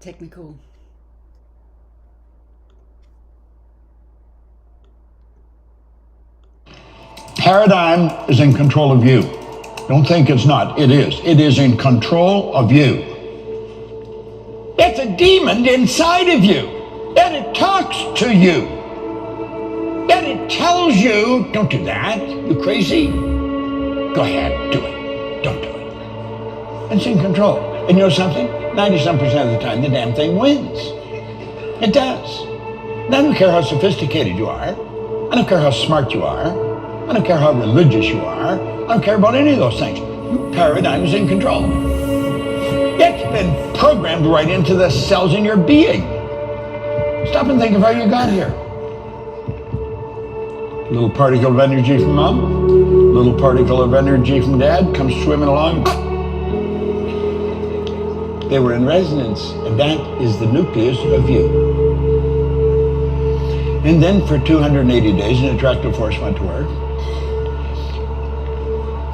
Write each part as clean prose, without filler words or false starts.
technical. Paradigm is in control of you. Don't think it's not. It is. It is in control of you. It's a demon inside of you. And it talks to you. And it tells you, don't do that. You crazy. Go ahead, do it. Don't do it. It's in control. And you know something? 97% of the time, the damn thing wins. It does. And I don't care how sophisticated you are. I don't care how smart you are. I don't care how religious you are. I don't care about any of those things. Your paradigm is in control. It's been programmed right into the cells in your being. Stop and think of how you got here. A little particle of energy from mom, a little particle of energy from dad comes swimming along. They were in resonance, and that is the nucleus of you. And then for 280 days, an attractive force went to work.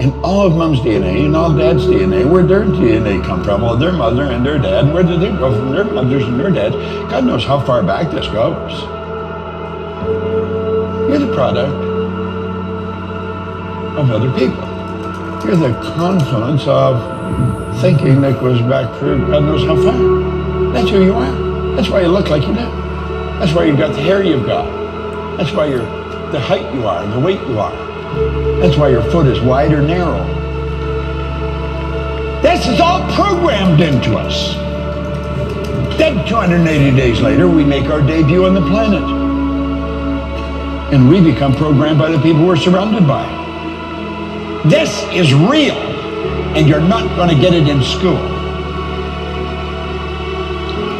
And all of mom's DNA and all dad's DNA, where their DNA come from? Well, their mother and their dad, where did they go from their mothers and their dads? God knows how far back this goes. You're the product of other people. You're the confluence of thinking that goes back for God knows how far. That's who you are. That's why you look like you do. That's why you've got the hair you've got. That's why you're the height you are, the weight you are. That's why your foot is wide or narrow. This is all programmed into us. Then 280 days later, we make our debut on the planet. And we become programmed by the people we're surrounded by. This is real, and you're not going to get it in school.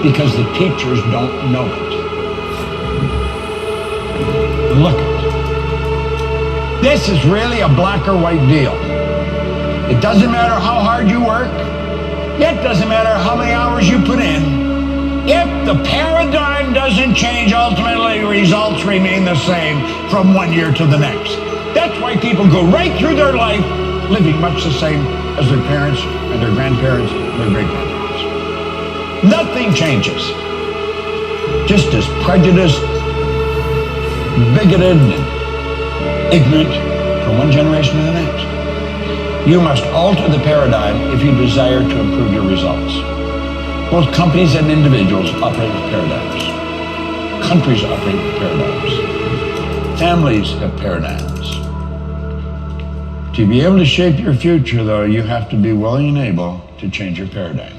Because the teachers don't know it. Look at it. This is really a black or white deal. It doesn't matter how hard you work. It doesn't matter how many hours you put in. If the paradigm doesn't change, ultimately results remain the same from one year to the next. That's why people go right through their life living much the same as their parents and their grandparents and their great-grandparents. Nothing changes. Just as prejudiced, bigoted, and ignorant from one generation to the next. You must alter the paradigm if you desire to improve your results. Both companies and individuals operate with paradigms. Countries operate with paradigms. Families have paradigms. To be able to shape your future, though, you have to be willing and able to change your paradigm.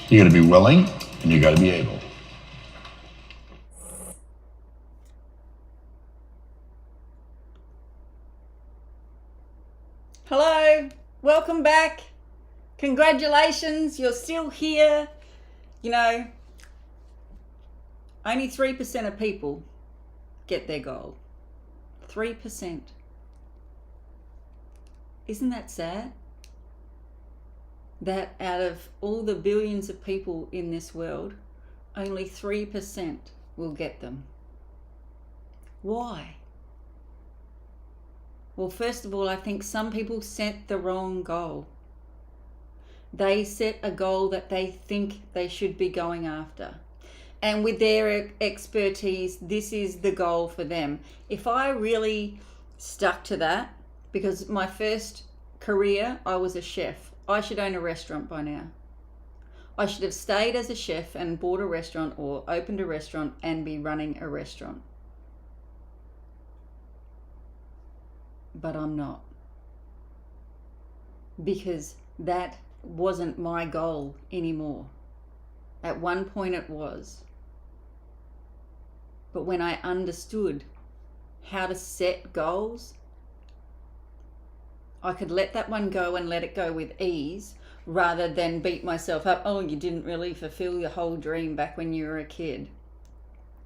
You got to be willing and you got to be able. Hello, welcome back. Congratulations, you're still here. You know, only 3% of people get their goal. 3%. Isn't that sad? That out of all the billions of people in this world, only 3% will get them. Why? Well, first of all, I think some people set the wrong goal. They set a goal that they think they should be going after. And with their expertise, this is the goal for them. If I really stuck to that, because my first career, I was a chef. I should own a restaurant by now. I should have stayed as a chef and bought a restaurant or opened a restaurant and be running a restaurant. But I'm not. Because that wasn't my goal anymore. At one point it was. But when I understood how to set goals, I could let that one go and let it go with ease rather than beat myself up. Oh, you didn't really fulfill your whole dream back when you were a kid.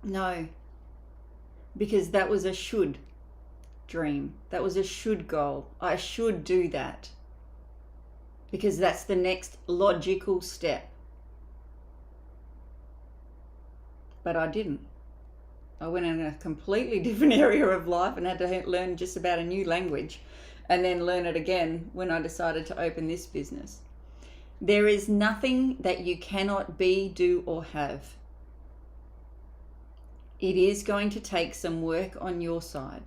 No, because that was a should dream. That was a should goal. I should do that because that's the next logical step. But I didn't. I went in a completely different area of life and had to learn just about a new language and then learn it again when I decided to open this business. There is nothing that you cannot be, do, or have. It is going to take some work on your side.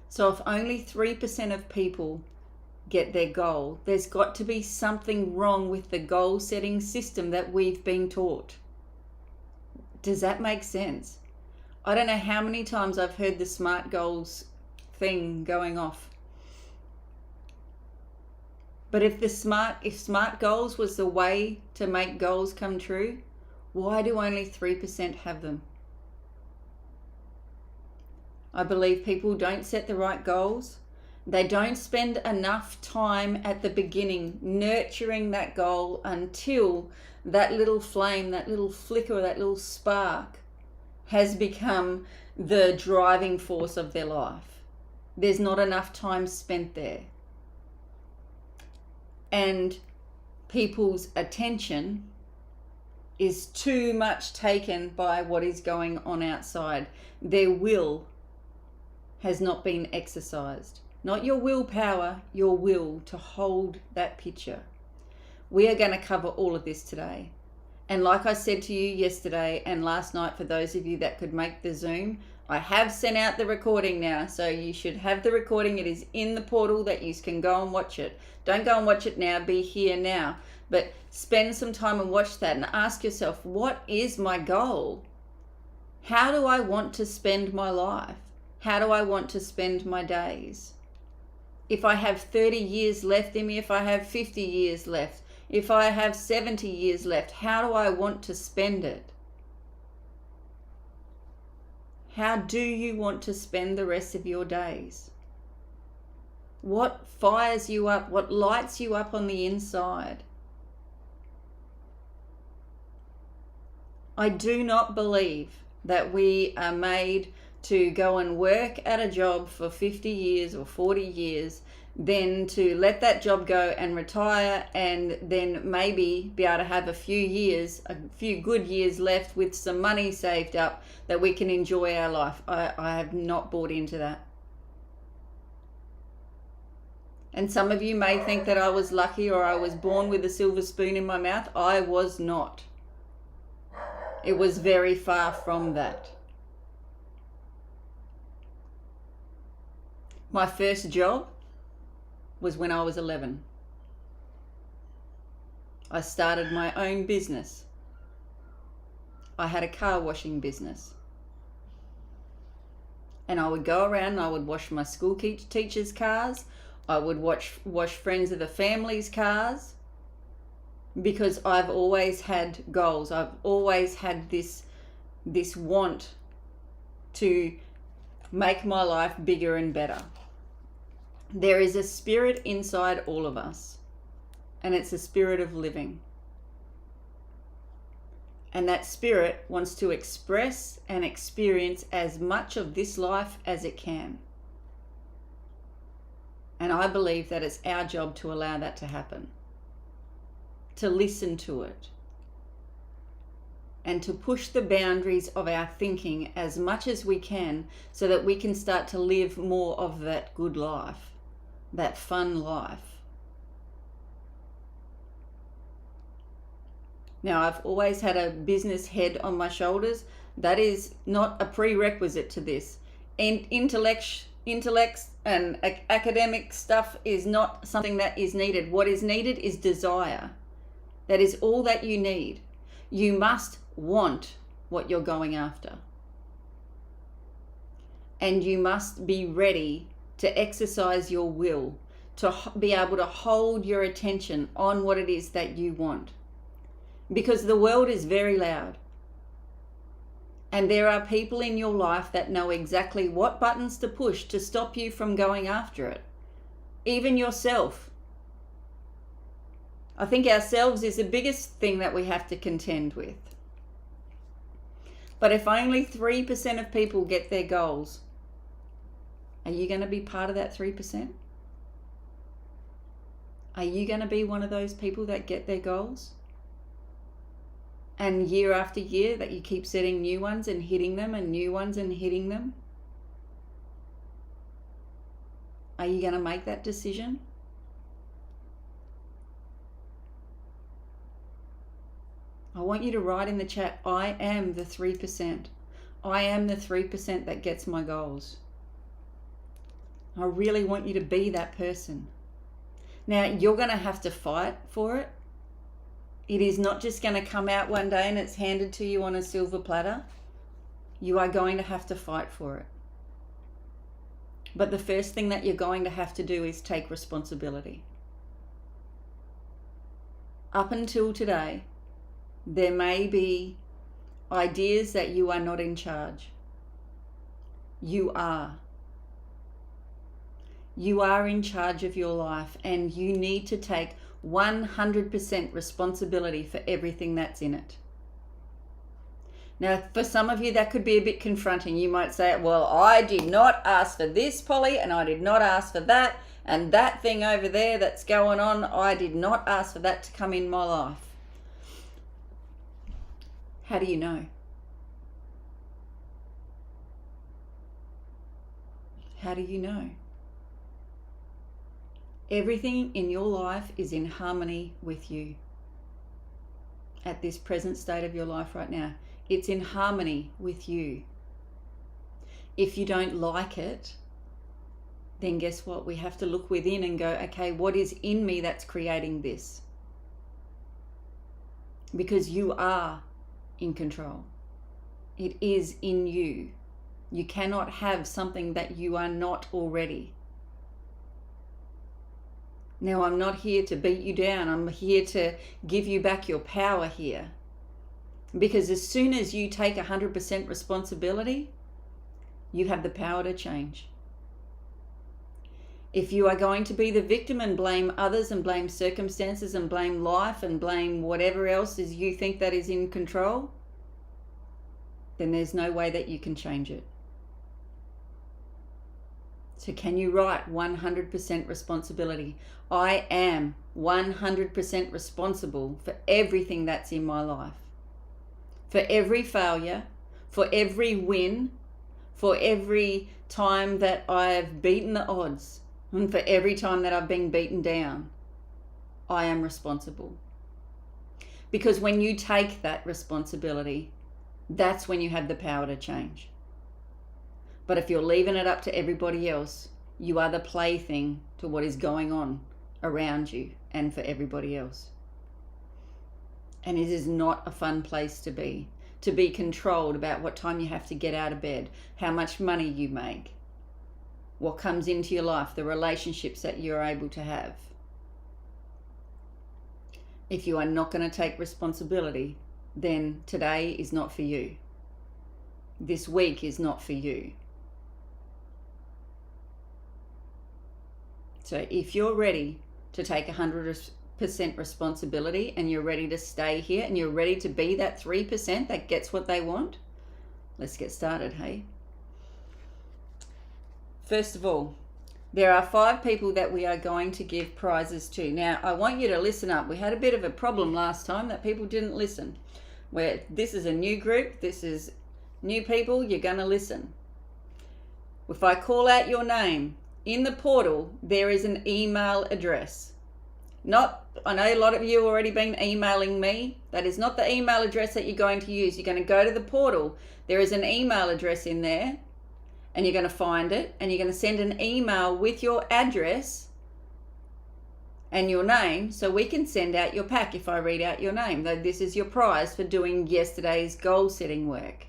So if only 3% of people get their goal, there's got to be something wrong with the goal setting system that we've been taught. Does that make sense? I don't know how many times I've heard the SMART goals thing going off. But if SMART goals was the way to make goals come true, why do only 3% have them? I believe people don't set the right goals. They don't spend enough time at the beginning nurturing that goal until that little flame, that little flicker, that little spark has become the driving force of their life. There's not enough time spent there. And people's attention is too much taken by what is going on outside. Their will has not been exercised. Not your willpower, your will to hold that picture. We are going to cover all of this today. And like I said to you yesterday and last night, for those of you that could make the Zoom, I have sent out the recording now, so you should have the recording. It is in the portal that you can go and watch it. Don't go and watch it now, be here now. But spend some time and watch that and ask yourself, what is my goal? How do I want to spend my life? How do I want to spend my days? If I have 30 years left in me, if I have 50 years left, if I have 70 years left, how do I want to spend it? How do you want to spend the rest of your days? What fires you up? What lights you up on the inside? I do not believe that we are made to go and work at a job for 50 years or 40 years, then to let that job go and retire, and then maybe be able to have a few good years left with some money saved up that we can enjoy our life. I have not bought into that. And some of you may think that I was lucky or I was born with a silver spoon in my mouth. I was not. It was very far from that. My first job was when I was 11. I started my own business. I had a car washing business. And I would go around and I would wash my school teachers' cars. I would wash friends of the family's cars, because I've always had goals. I've always had this want to make my life bigger and better. There is a spirit inside all of us, and it's a spirit of living. And that spirit wants to express and experience as much of this life as it can. And I believe that it's our job to allow that to happen, to listen to it, and to push the boundaries of our thinking as much as we can, so that we can start to live more of that good life, that fun life. Now, I've always had a business head on my shoulders. That is not a prerequisite to this. And intellects and academic stuff is not something that is needed. What is needed is desire. That is all that you need. You must want what you're going after. And you must be ready to exercise your will, to be able to hold your attention on what it is that you want. Because the world is very loud. And there are people in your life that know exactly what buttons to push to stop you from going after it. Even yourself. I think ourselves is the biggest thing that we have to contend with. But if only 3% of people get their goals, are you going to be part of that 3%? Are you going to be one of those people that get their goals? And year after year that you keep setting new ones and hitting them, and new ones and hitting them? Are you going to make that decision? I want you to write in the chat, I am the 3%. I am the 3% that gets my goals. I really want you to be that person. Now, you're going to have to fight for it. It is not just going to come out one day and it's handed to you on a silver platter. You are going to have to fight for it. But the first thing that you're going to have to do is take responsibility. Up until today, there may be ideas that you are not in charge. You are. You are in charge of your life, and you need to take 100% responsibility for everything that's in it. Now, for some of you, that could be a bit confronting. You might say, well, I did not ask for this, Polly, and I did not ask for that, and that thing over there that's going on, I did not ask for that to come in my life. How do you know? How do you know? Everything in your life is in harmony with you. At this present state of your life right now, it's in harmony with you. If you don't like it, then guess what? We have to look within and go, okay, what is in me that's creating this? Because you are in control. It is in you. You cannot have something that you are not already. Now, I'm not here to beat you down. I'm here to give you back your power here. Because as soon as you take 100% responsibility, you have the power to change. If you are going to be the victim and blame others and blame circumstances and blame life and blame whatever else is you think that is in control, then there's no way that you can change it. So can you write 100% responsibility? I am 100% responsible for everything that's in my life. For every failure, for every win, for every time that I've beaten the odds, and for every time that I've been beaten down, I am responsible. Because when you take that responsibility, that's when you have the power to change. But if you're leaving it up to everybody else, you are the plaything to what is going on around you and for everybody else. And it is not a fun place to be controlled about what time you have to get out of bed, how much money you make, what comes into your life, the relationships that you're able to have. If you are not going to take responsibility, then today is not for you. This week is not for you. So if you're ready to take 100% responsibility and you're ready to stay here and you're ready to be that 3% that gets what they want, let's get started, hey? First of all, there are 5 people that we are going to give prizes to. Now, I want you to listen up. We had a bit of a problem last time that people didn't listen. Where this is a new group, this is new people, you're going to listen. If I call out your name, in the portal, there is an email address. I know a lot of you have already been emailing me. That is not the email address that you're going to use. You're going to go to the portal. There is an email address in there, and you're going to find it, and you're going to send an email with your address and your name, so we can send out your pack if I read out your name. Though this is your prize for doing yesterday's goal setting work.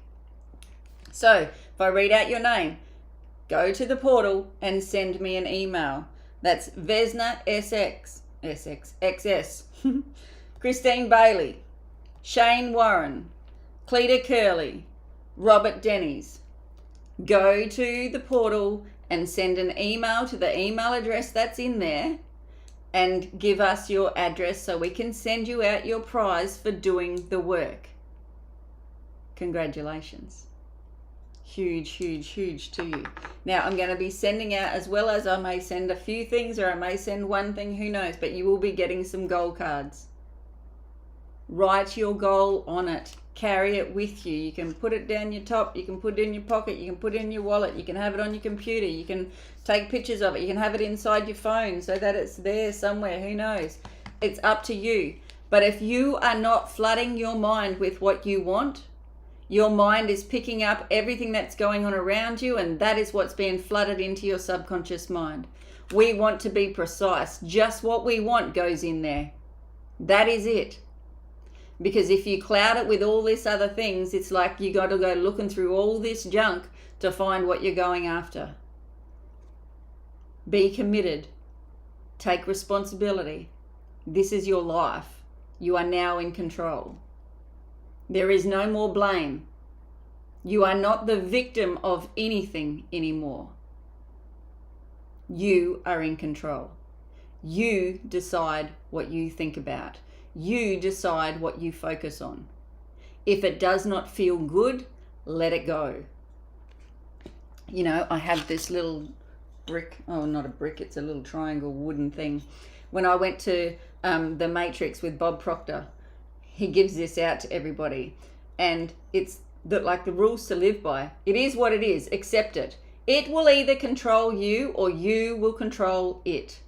So if I read out your name, go to the portal and send me an email. That's Vesna XS, Christine Bailey, Shane Warren, Cleta Curley, Robert Denny's. Go to the portal and send an email to the email address that's in there and give us your address so we can send you out your prize for doing the work. Congratulations. Huge, huge, huge to you. Now, I'm going to be sending out, as well as I may send a few things or I may send one thing, who knows, but you will be getting some goal cards. Write your goal on it. Carry it with you. You can put it down your top, you can put it in your pocket, you can put it in your wallet, you can have it on your computer, you can take pictures of it, you can have it inside your phone so that it's there somewhere, who knows. It's up to you. But if you are not flooding your mind with what you want, your mind is picking up everything that's going on around you, and that is what's being flooded into your subconscious mind. We want to be precise. Just what we want goes in there. That is it. Because if you cloud it with all these other things, it's like you got to go looking through all this junk to find what you're going after. Be committed. Take responsibility. This is your life. You are now in control. There is no more blame. You are not the victim of anything anymore. You are in control. You decide what you think about. You decide what you focus on. If it does not feel good, let it go. You know, I have this little brick, oh, not a brick, it's a little triangle wooden thing. When I went to The Matrix with Bob Proctor, he gives this out to everybody. And it's like the rules to live by. It is what it is. Accept it. It will either control you or you will control it.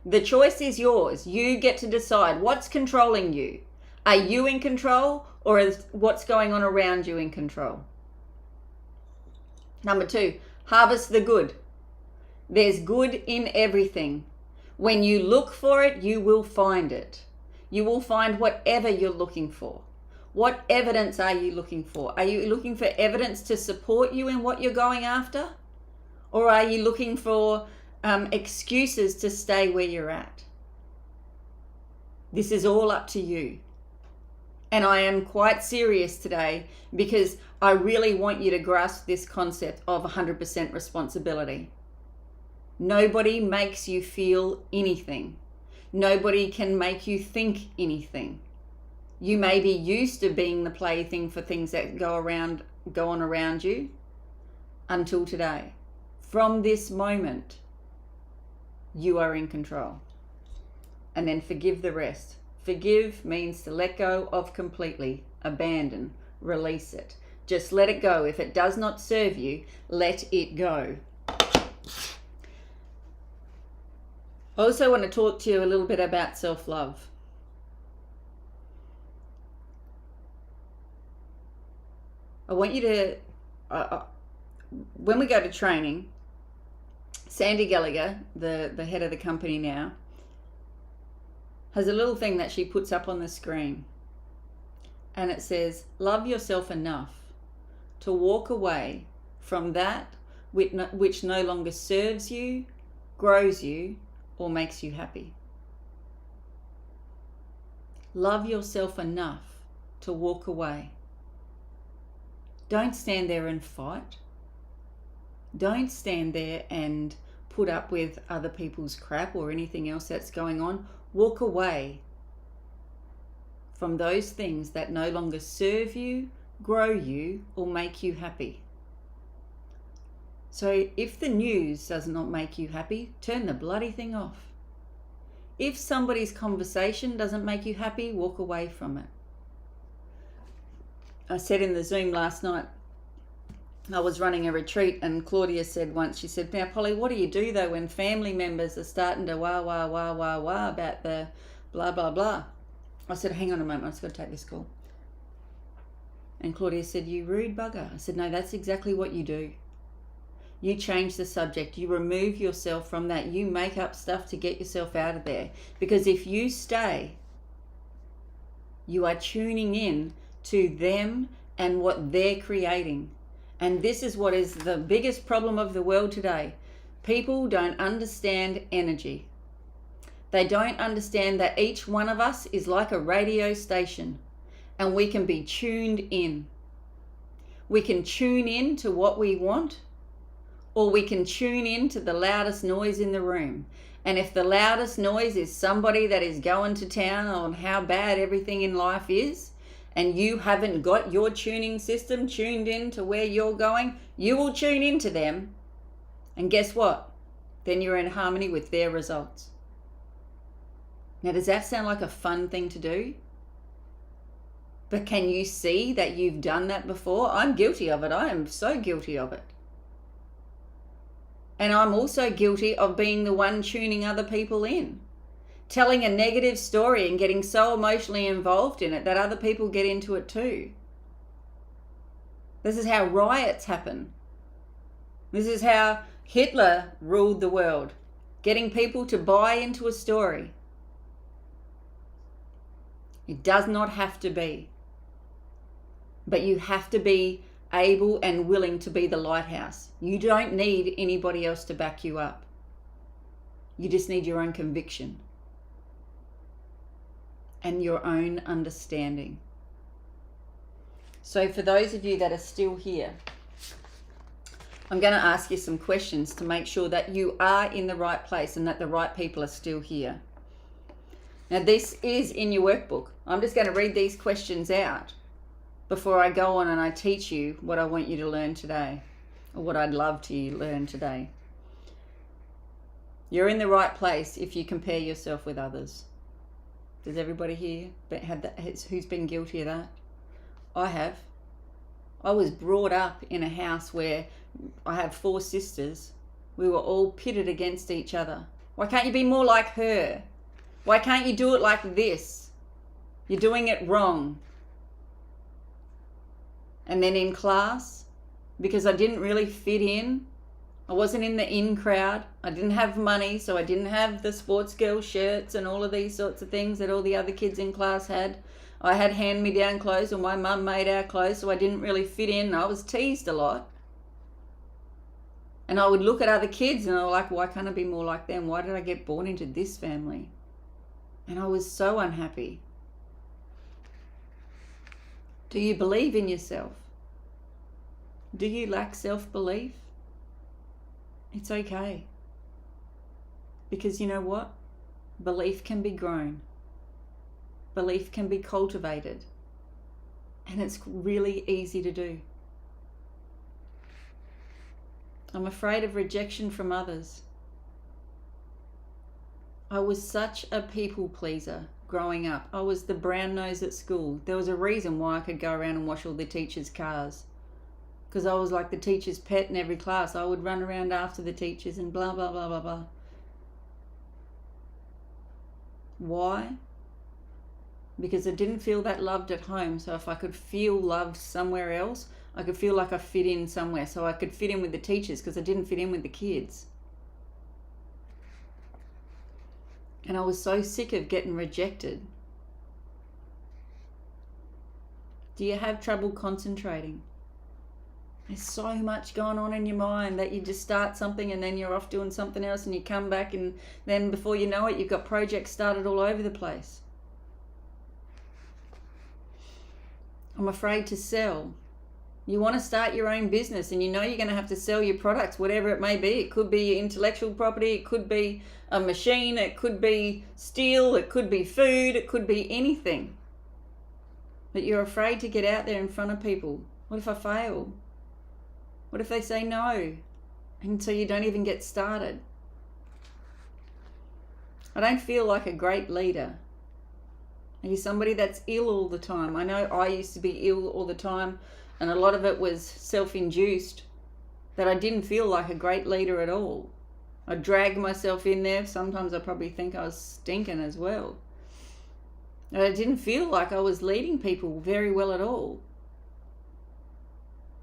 The choice is yours. You get to decide what's controlling you. Are you in control, or is what's going on around you in control? Number 2, harvest the good. There's good in everything. When you look for it, you will find it. You will find whatever you're looking for. What evidence are you looking for? Are you looking for evidence to support you in what you're going after? Or are you looking for excuses to stay where you're at? This is all up to you. And I am quite serious today because I really want you to grasp this concept of 100% responsibility. Nobody makes you feel anything. Nobody can make you think anything. You may be used to being the plaything for things that go on around you until today. From this moment, you are in control. And then forgive the rest. Forgive means to let go of completely, abandon, release it. Just let it go. If it does not serve you, let it go. I also want to talk to you a little bit about self-love. I want you to, when we go to training, Sandy Gallagher, the head of the company now, has a little thing that she puts up on the screen. And it says, love yourself enough to walk away from that which no longer serves you, grows you, or makes you happy. Love yourself enough to walk away. Don't stand there and fight. Don't stand there and put up with other people's crap or anything else that's going on. Walk away from those things that no longer serve you, grow you, or make you happy. So if the news does not make you happy, turn the bloody thing off. If somebody's conversation doesn't make you happy, walk away from it. I said in the Zoom last night, I was running a retreat, and Claudia said once, she said, now Polly, what do you do though when family members are starting to wah about the blah, blah, blah? I said, hang on a moment, I just got to take this call. And Claudia said, you rude bugger. I said, no, that's exactly what you do. You change the subject. You remove yourself from that. You make up stuff to get yourself out of there. Because if you stay, you are tuning in to them and what they're creating. And this is what is the biggest problem of the world today. People don't understand energy. They don't understand that each one of us is like a radio station, and we can be tuned in. We can tune in to what we want, or we can tune in to the loudest noise in the room. And if the loudest noise is somebody that is going to town on how bad everything in life is, and you haven't got your tuning system tuned in to where you're going, you will tune into them. And guess what? Then you're in harmony with their results. Now, does that sound like a fun thing to do? But can you see that you've done that before? I'm guilty of it. I am so guilty of it. And I'm also guilty of being the one tuning other people in. telling a negative story and getting so emotionally involved in it that other people get into it too. This is how riots happen. This is how Hitler ruled the world, getting people to buy into a story. It does not have to be. But you have to be able and willing to be the lighthouse. You don't need anybody else to back you up. You just need your own conviction and your own understanding. So for those of you that are still here, I'm going to ask you some questions to make sure that you are in the right place and that the right people are still here. Now this is in your workbook. I'm just going to read these questions out before I go on and I teach you what I want you to learn today, or what I'd love to learn today. You're in the right place if you compare yourself with others. Does everybody here have that? Who's been guilty of that? I have. I was brought up in a house where I have 4 sisters. We were all pitted against each other. Why can't you be more like her? Why can't you do it like this? You're doing it wrong. And then in class, because I didn't really fit in, I wasn't in the in crowd. I didn't have money, so I didn't have the sports girl shirts and all of these sorts of things that all the other kids in class had. I had hand-me-down clothes, or my mum made our clothes, so I didn't really fit in. I was teased a lot. And I would look at other kids and I was like, why can't I be more like them? Why did I get born into this family? And I was so unhappy. Do you believe in yourself? Do you lack self-belief? It's okay. Because you know what? Belief can be grown. Belief can be cultivated. And it's really easy to do. I'm afraid of rejection from others. I was such a people pleaser growing up. I was the brown nose at school. There was a reason why I could go around and wash all the teachers' cars. Because I was like the teacher's pet in every class. I would run around after the teachers and blah, blah, blah, blah, blah. Why? Because I didn't feel that loved at home. So if I could feel loved somewhere else, I could feel like I fit in somewhere. So I could fit in with the teachers because I didn't fit in with the kids. And I was so sick of getting rejected. Do you have trouble concentrating? There's so much going on in your mind that you just start something and then you're off doing something else and you come back and then before you know it, you've got projects started all over the place. I'm afraid to sell. You want to start your own business and you know you're going to have to sell your products, whatever it may be. It could be intellectual property, it could be a machine, it could be steel, it could be food, it could be anything. But you're afraid to get out there in front of people. What if I fail? What if they say no? And so you don't even get started. I don't feel like a great leader. Are you somebody that's ill all the time? I know I used to be ill all the time, and a lot of it was self-induced, that I didn't feel like a great leader at all. I dragged myself in there. Sometimes I probably think I was stinking as well. And I didn't feel like I was leading people very well at all.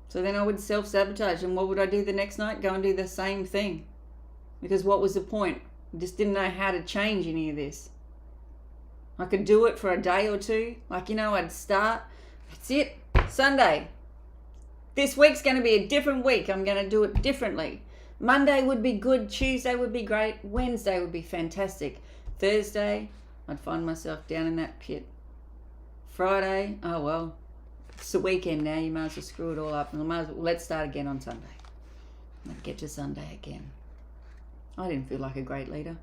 So then I would self-sabotage, and what would I do the next night? Go and do the same thing. Because what was the point? I just didn't know how to change any of this. I could do it for a day or two. Like, I'd start. That's it. Sunday. This week's going to be a different week. I'm going to do it differently. Monday would be good. Tuesday would be great. Wednesday would be fantastic. Thursday, I'd find myself down in that pit. Friday, oh well, it's the weekend now. You might as well screw it all up. Let's start again on Sunday. Let's get to Sunday again. I didn't feel like a great leader.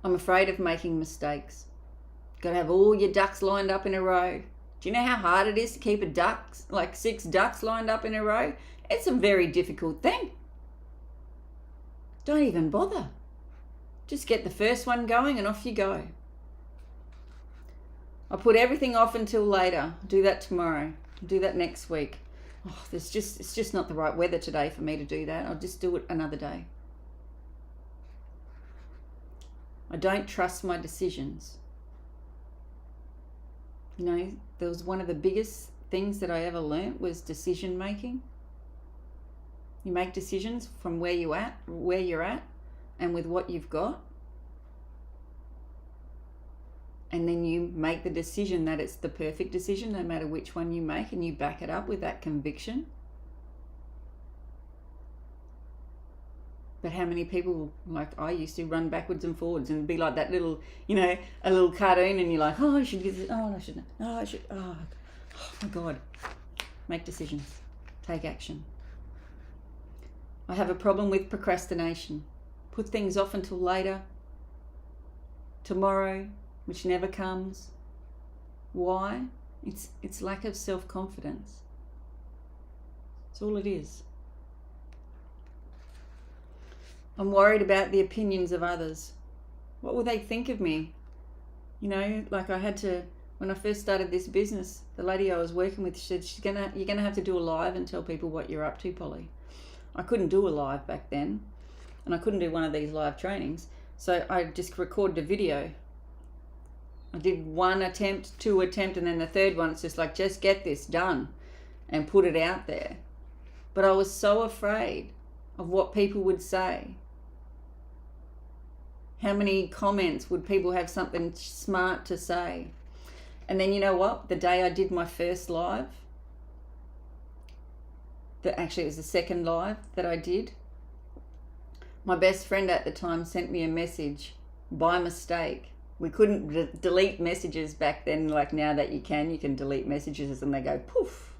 I'm afraid of making mistakes. Got to have all your ducks lined up in a row. Do you know how hard it is to keep 6 ducks lined up in a row? It's a very difficult thing. Don't even bother. Just get the first one going and off you go. I put everything off until later. I'll do that tomorrow. I'll do that next week. It's just not the right weather today for me to do that. I'll just do it another day. I don't trust my decisions. You know, there was one of the biggest things that I ever learnt was decision making. You make decisions from where you're at, and with what you've got. And then you make the decision that it's the perfect decision, no matter which one you make, and you back it up with that conviction. But how many people, like I used to, run backwards and forwards and be like that little, you know, a little cartoon, and you're like, oh, I should get this, oh, I shouldn't, oh, I should, oh my God. Make decisions. Take action. I have a problem with procrastination. Put things off until later, tomorrow, which never comes. Why? It's lack of self-confidence. That's all it is. I'm worried about the opinions of others. What will they think of me? You know, like I had to, when I first started this business, the lady I was working with said, you're gonna have to do a live and tell people what you're up to, Polly. I couldn't do a live back then, and I couldn't do one of these live trainings, so I just recorded a video. I did one attempt, two attempt, and then the third one, it's just like, just get this done and put it out there. But I was so afraid of what people would say. How many comments would people have something smart to say? And then you know what? The day I did my first live, actually it was the second live that I did, my best friend at the time sent me a message by mistake. We couldn't delete messages back then like now that you can delete messages and they go poof.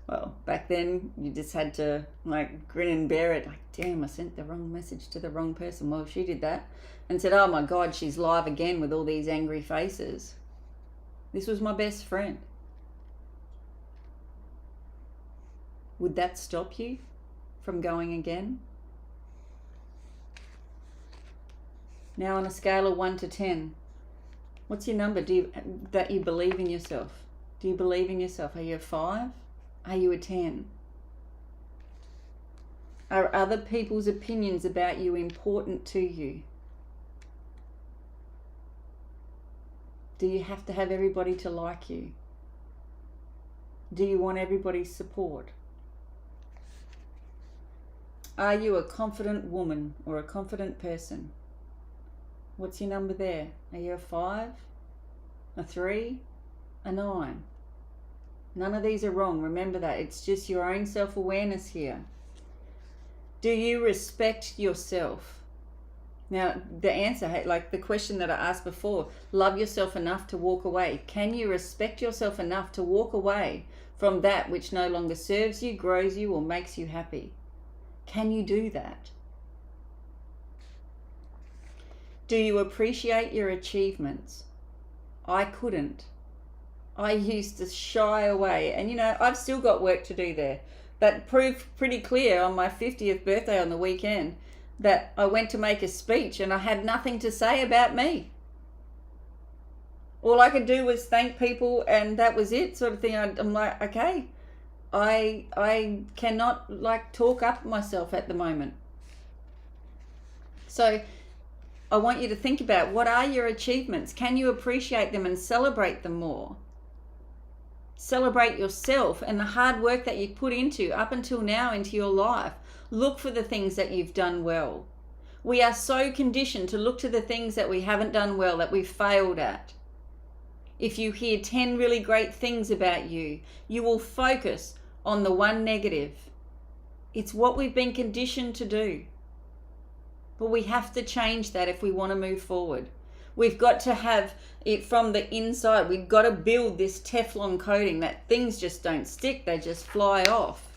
Well, back then you just had to like grin and bear it, like, damn, I sent the wrong message to the wrong person. Well, she did that and said, oh my God, she's live again with all these angry faces. This was my best friend. Would that stop you from going again? Now on a scale of 1 to 10, what's your number that you believe in yourself? Do you believe in yourself? Are you a 5? Are you a 10? Are other people's opinions about you important to you? Do you have to have everybody to like you? Do you want everybody's support? Are you a confident woman or a confident person? What's your number there? Are you a 5, a 3, a 9? None of these are wrong. Remember that. It's just your own self-awareness here. Do you respect yourself? Now, the answer, like the question that I asked before, love yourself enough to walk away. Can you respect yourself enough to walk away from that which no longer serves you, grows you, or makes you happy? Can you do that? Do you appreciate your achievements? I couldn't. I used to shy away, and you know, I've still got work to do there. That proved pretty clear on my 50th birthday on the weekend, that I went to make a speech and I had nothing to say about me. All I could do was thank people, and that was it, sort of thing. I'm like, okay, I cannot like talk up myself at the moment. So I want you to think about, what are your achievements? Can you appreciate them and celebrate them more? Celebrate yourself and the hard work that you put into up until now into your life. Look for the things that you've done well. We are so conditioned to look to the things that we haven't done well, that we've failed at. If you hear 10 really great things about you, you will focus on the one negative. It's what we've been conditioned to do. But we have to change that if we want to move forward. We've got to have it from the inside. We've got to build this Teflon coating that things just don't stick, they just fly off.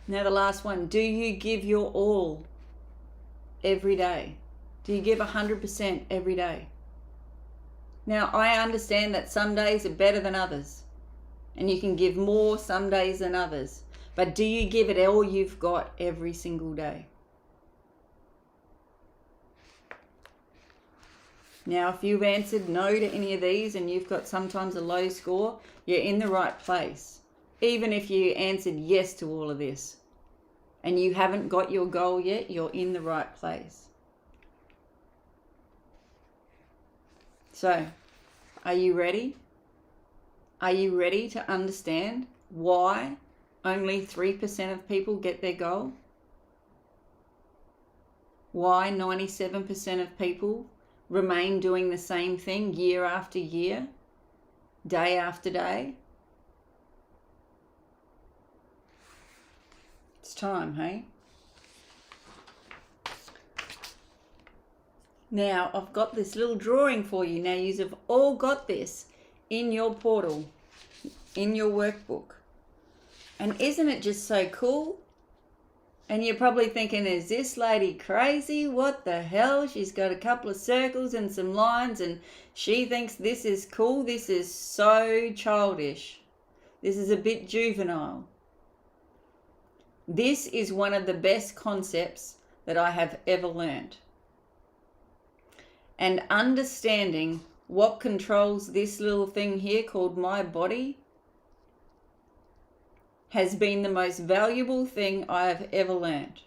Now the last one, do you give your all every day? Do you give 100% every day? Now I understand that some days are better than others, and you can give more some days than others, but do you give it all you've got every single day? Now, if you've answered no to any of these and you've got sometimes a low score, you're in the right place. Even if you answered yes to all of this and you haven't got your goal yet, you're in the right place. So, are you ready? Are you ready to understand why only 3% of people get their goal? Why 97% of people remain doing the same thing year after year, day after day? It's time, hey? Now, I've got this little drawing for you. Now, you've all got this in your portal, in your workbook. And isn't it just so cool? And you're probably thinking, is this lady crazy? What the hell? She's got a couple of circles and some lines and she thinks this is cool. This is so childish. This is a bit juvenile. This is one of the best concepts that I have ever learned. And understanding what controls this little thing here called my body has been the most valuable thing I have ever learned.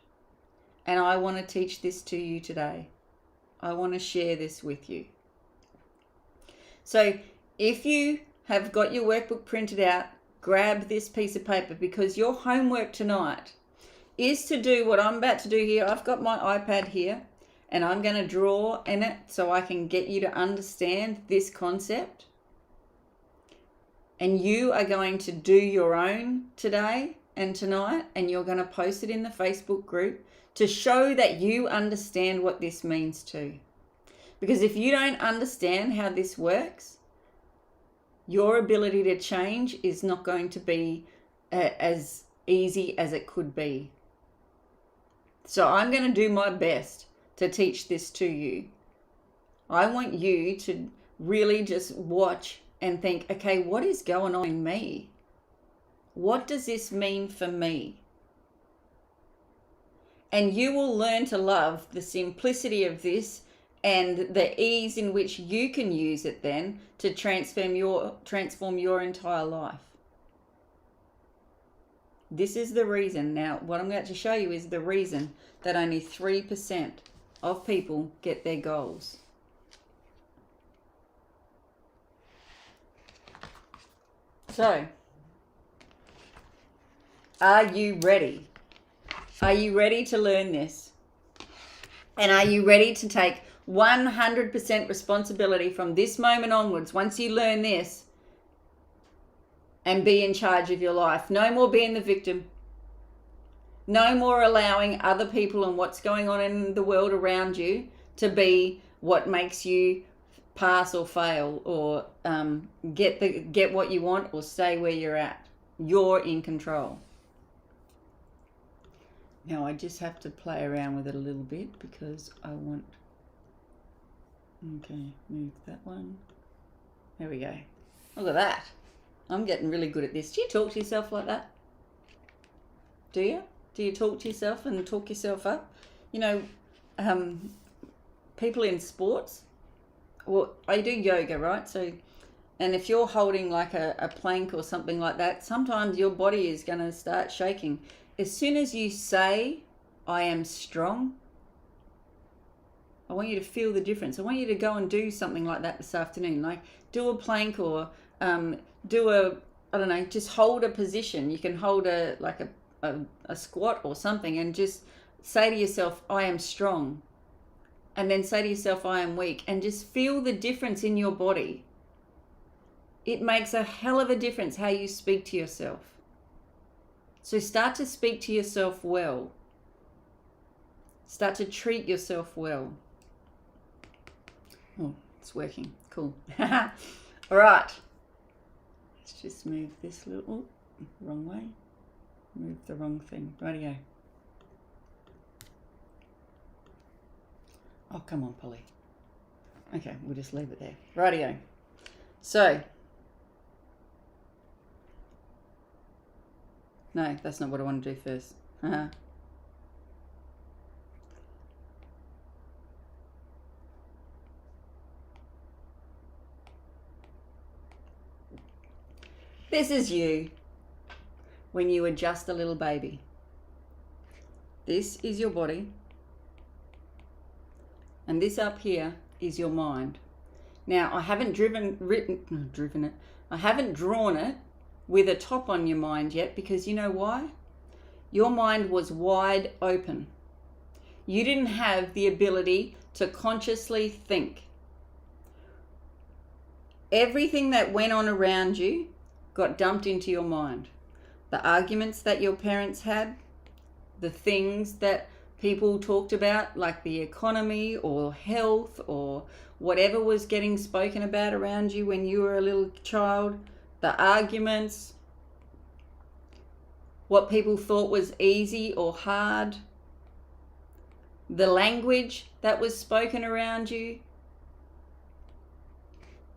And I want to teach this to you today. I want to share this with you. So if you have got your workbook printed out, grab this piece of paper, because your homework tonight is to do what I'm about to do here. I've got my iPad here and I'm going to draw in it so I can get you to understand this concept. And you are going to do your own today and tonight, and you're going to post it in the Facebook group to show that you understand what this means too. Because if you don't understand how this works, your ability to change is not going to be as easy as it could be. So I'm going to do my best to teach this to you. I want you to really just watch and think, okay, what is going on in me? What does this mean for me? And you will learn to love the simplicity of this and the ease in which you can use it then to transform your entire life. This is the reason. Now, what I'm going to show you is the reason that only 3% of people get their goals. So, are you ready? Are you ready to learn this? And are you ready to take 100% responsibility from this moment onwards, once you learn this, and be in charge of your life? No more being the victim. No more allowing other people and what's going on in the world around you to be what makes you pass or fail, or get what you want, or stay where you're at. You're in control. Now I just have to play around with it a little bit because I want... Okay, move that one. There we go. Look at that. I'm getting really good at this. Do you talk to yourself like that? Do you? Do you talk to yourself and talk yourself up? You know, people in sports, well, I do yoga, right? So, and if you're holding like a plank or something like that, sometimes your body is going to start shaking. As soon as you say, I am strong, I want you to feel the difference. I want you to go and do something like that this afternoon. Like do a plank, or do a, I don't know, just hold a position. You can hold a squat or something, and just say to yourself, I am strong. And then say to yourself, I am weak. And just feel the difference in your body. It makes a hell of a difference how you speak to yourself. So start to speak to yourself well. Start to treat yourself well. Oh, it's working. Cool. All right. Let's just move this little... wrong way. Move the wrong thing. Rightio. Oh, come on, Polly. Okay, we'll just leave it there. Rightio. So... No, that's not what I want to do first. This is you when you were just a little baby. This is your body. And this up here is your mind. Now, I haven't I haven't drawn it with a top on your mind yet, because you know why? Your mind was wide open. You didn't have the ability to consciously think. Everything that went on around you got dumped into your mind. The arguments that your parents had, the things that people talked about, like the economy or health or whatever was getting spoken about around you when you were a little child, the arguments, what people thought was easy or hard, the language that was spoken around you,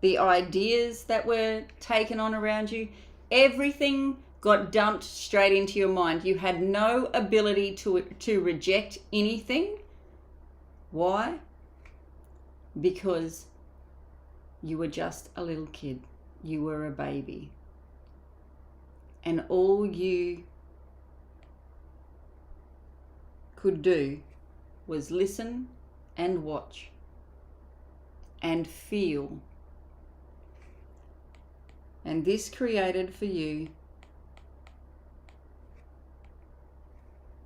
the ideas that were taken on around you, everything got dumped straight into your mind. You had no ability to reject anything. Why? Because you were just a little kid. You were a baby. And all you could do was listen and watch and feel. And this created for you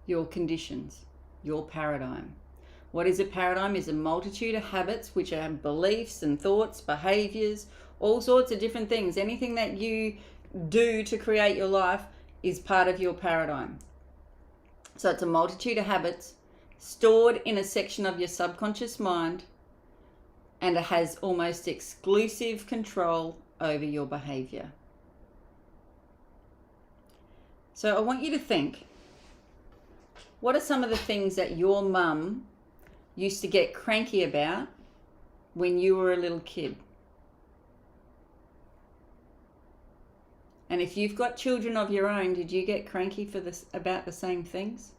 your conditions, your paradigm. What is a paradigm? Is a multitude of habits, which are beliefs and thoughts, behaviors, all sorts of different things. Anything that you do to create your life is part of your paradigm. So it's a multitude of habits stored in a section of your subconscious mind, and it has almost exclusive control over your behavior. So I want you to think, what are some of the things that your mum used to get cranky about when you were a little kid? And if you've got children of your own, did you get cranky about the same things?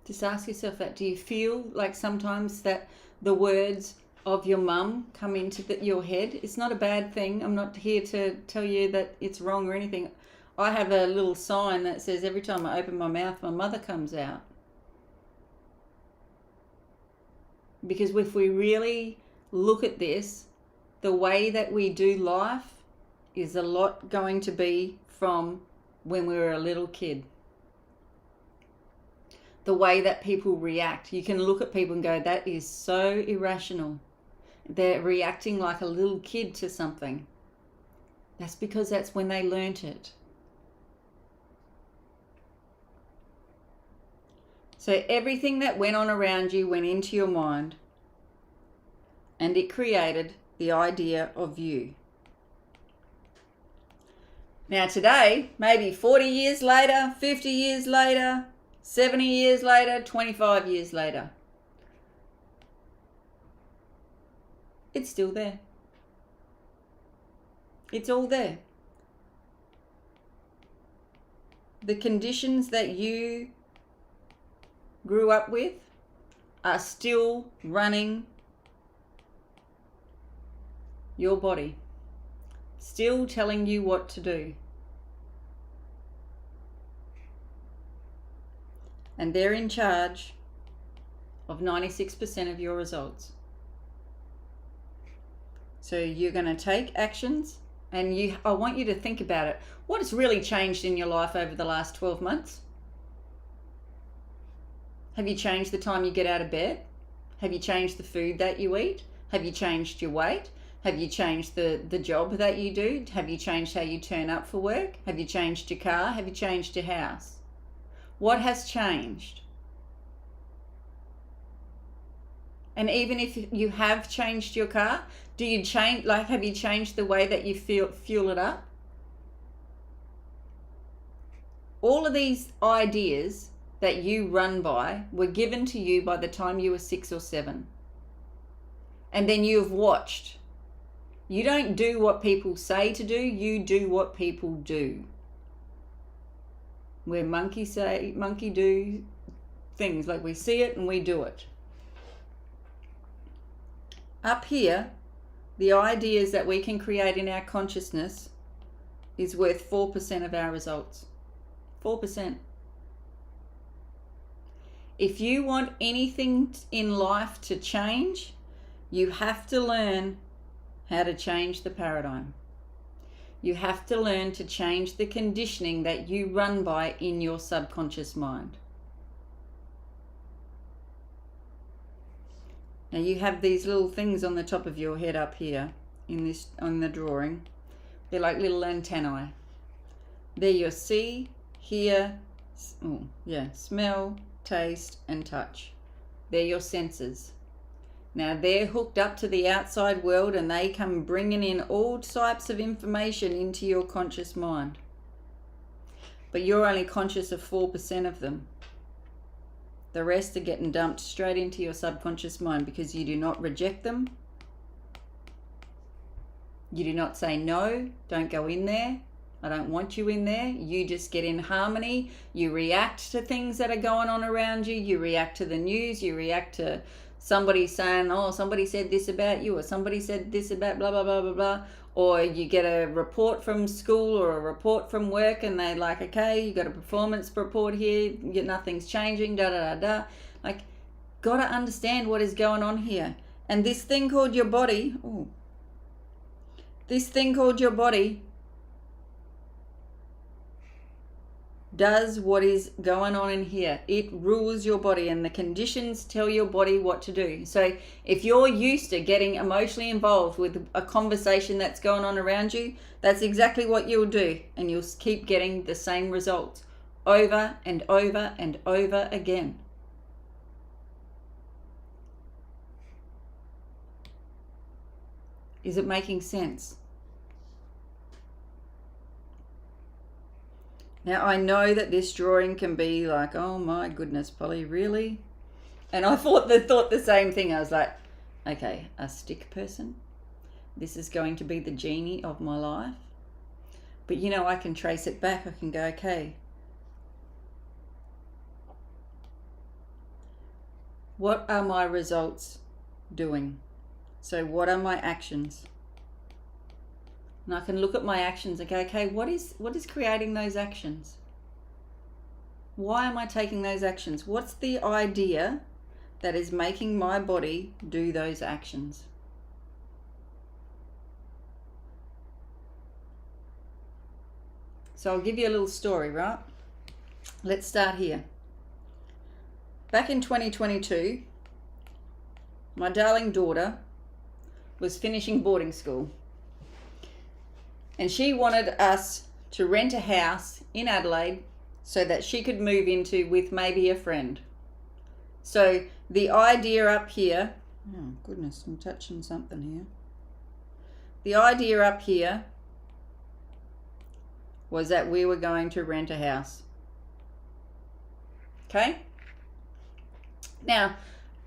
Just ask yourself that. Do you feel like sometimes that the words of your mum come into your head? It's not a bad thing. I'm not here to tell you that it's wrong or anything. I have a little sign that says every time I open my mouth, my mother comes out. Because if we really look at this, the way that we do life is a lot going to be from when we were a little kid. The way that people react. You can look at people and go, that is so irrational. They're reacting like a little kid to something. That's because that's when they learnt it. So everything that went on around you went into your mind, and it created the idea of you. Now today, maybe 40 years later, 50 years later, 70 years later, 25 years later, it's still there. It's all there. The conditions that you grew up with are still running your body, still telling you what to do. And they're in charge of 96% of your results. So you're going to take actions, and I want you to think about it. What has really changed in your life over the last 12 months? Have you changed the time you get out of bed? Have you changed the food that you eat? Have you changed your weight? Have you changed the job that you do? Have you changed how you turn up for work? Have you changed your car? Have you changed your house? What has changed? And even if you have changed your car, have you changed the way that you fuel it up? All of these ideas that you run by were given to you by the time you were 6 or 7. And then you've watched. You don't do what people say to do, you do what people do. Where monkey do things, like we see it and we do it. Up here, the ideas that we can create in our consciousness is worth 4% of our results. 4%. If you want anything in life to change, you have to learn how to change the paradigm. You have to learn to change the conditioning that you run by in your subconscious mind. Now you have these little things on the top of your head up here on the drawing. They're like little antennae. They're your see, hear, smell, taste and touch. They're your senses. Now they're hooked up to the outside world and they come bringing in all types of information into your conscious mind. But you're only conscious of 4% of them. The rest are getting dumped straight into your subconscious mind because you do not reject them. You do not say no, don't go in there. I don't want you in there. You just get in harmony. You react to things that are going on around you. You react to the news. You react to somebody saying, oh, somebody said this about you, or somebody said this about blah, blah, blah, blah, blah. Or you get a report from school or a report from work and they're like, okay, you got a performance report here. Nothing's changing, da, da, da, da. Like, got to understand what is going on here. And this thing called your body, does what is going on in here. It rules your body and the conditions tell your body what to do. So if you're used to getting emotionally involved with a conversation that's going on around you, that's exactly what you'll do. And you'll keep getting the same results over and over and over again. Is it making sense? Now, I know that this drawing can be like, oh my goodness, Polly, really? And I thought the same thing. I was like, okay, a stick person. This is going to be the genie of my life. But you know, I can trace it back. I can go, okay, what are my results doing? So what are my actions? And I can look at my actions and go, okay, what is creating those actions? Why am I taking those actions? What's the idea that is making my body do those actions? So I'll give you a little story, right? Let's start here. Back in 2022, my darling daughter was finishing boarding school. And she wanted us to rent a house in Adelaide so that she could move into with maybe a friend. So the idea up here, oh goodness, I'm touching something here. The idea up here was that we were going to rent a house. Okay? Now,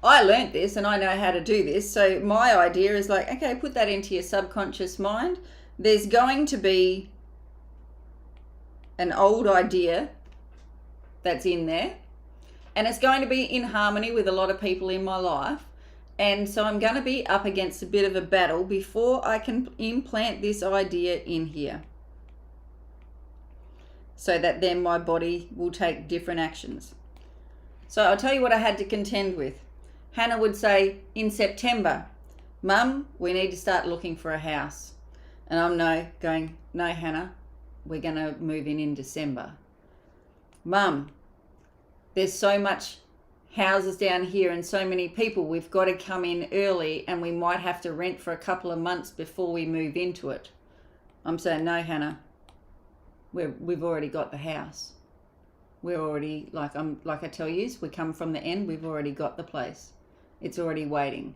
I learnt this and I know how to do this. So my idea is like, okay, put that into your subconscious mind. There's going to be an old idea that's in there, and it's going to be in harmony with a lot of people in my life. And so I'm going to be up against a bit of a battle before I can implant this idea in here, so that then my body will take different actions. So I'll tell you what I had to contend with. Hannah would say in September, Mum, we need to start looking for a house. And I'm no, Hannah, we're going to move in December. Mum, there's so much houses down here and so many people, we've got to come in early and we might have to rent for a couple of months before we move into it. I'm saying, no, Hannah, we've already got the house. We're already, like I tell you, we come from the end, we've already got the place. It's already waiting.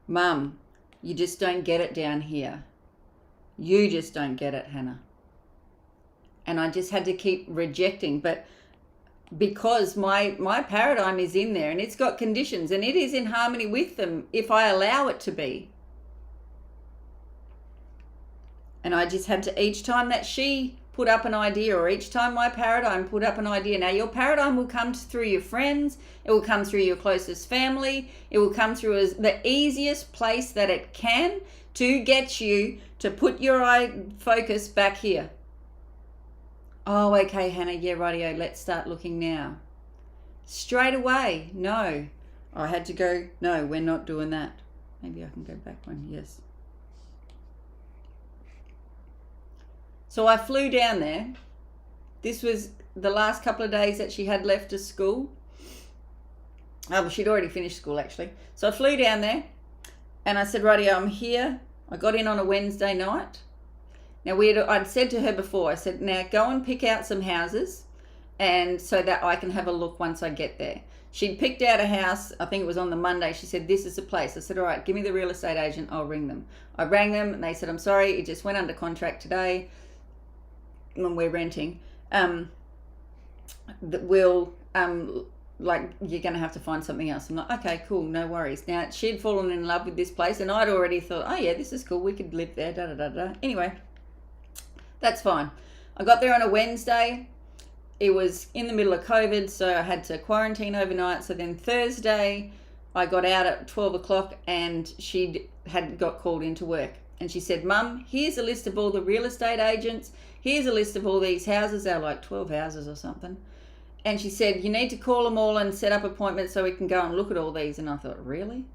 Mum, you just don't get it down here. You just don't get it, Hannah. And I just had to keep rejecting. But because my paradigm is in there and it's got conditions and it is in harmony with them if I allow it to be. And I just had to, each time that she put up an idea or each time my paradigm put up an idea. Now your paradigm will come through your friends. It will come through your closest family. It will come through as the easiest place that it can to get you to put your eye focus back here. Oh, okay, Hannah, yeah, rightio, let's start looking now. Straight away, no. I had to go, no, we're not doing that. Maybe I can go back one, yes. So I flew down there. This was the last couple of days that she had left to school. She'd already finished school, actually. So I flew down there and I said, rightio, I'm here. I got in on a Wednesday night. Now, I'd said to her before, I said, now go and pick out some houses and so that I can have a look once I get there. She'd picked out a house, I think it was on the Monday. She said, this is the place. I said, all right, give me the real estate agent. I'll ring them. I rang them and they said, I'm sorry, it just went under contract today when we're renting. We'll, like, you're going to have to find something else. I'm like, okay, cool, no worries. Now, she'd fallen in love with this place and I'd already thought, oh yeah, this is cool. We could live there, da-da-da-da. Anyway, that's fine. I got there on a Wednesday. It was in the middle of COVID, so I had to quarantine overnight. So then Thursday, I got out at 12 o'clock and she had got called into work. And she said, Mum, here's a list of all the real estate agents. Here's a list of all these houses. They're like 12 houses or something. And she said, you need to call them all and set up appointments so we can go and look at all these. And I thought, really?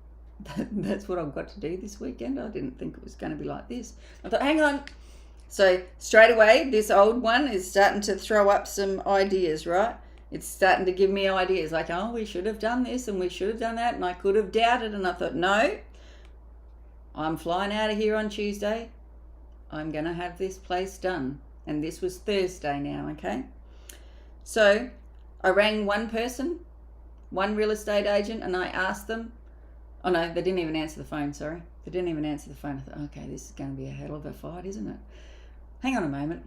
That's what I've got to do this weekend? I didn't think it was going to be like this. I thought, hang on. So straight away, this old one is starting to throw up some ideas, right? It's starting to give me ideas like, oh, we should have done this and we should have done that. And I could have doubted. And I thought, no, I'm flying out of here on Tuesday. I'm going to have this place done. And this was Thursday now, okay? So I rang one person, one real estate agent, and I asked them. Oh, no, they didn't even answer the phone, sorry. They didn't even answer the phone. I thought, okay, this is going to be a hell of a fight, isn't it? Hang on a moment.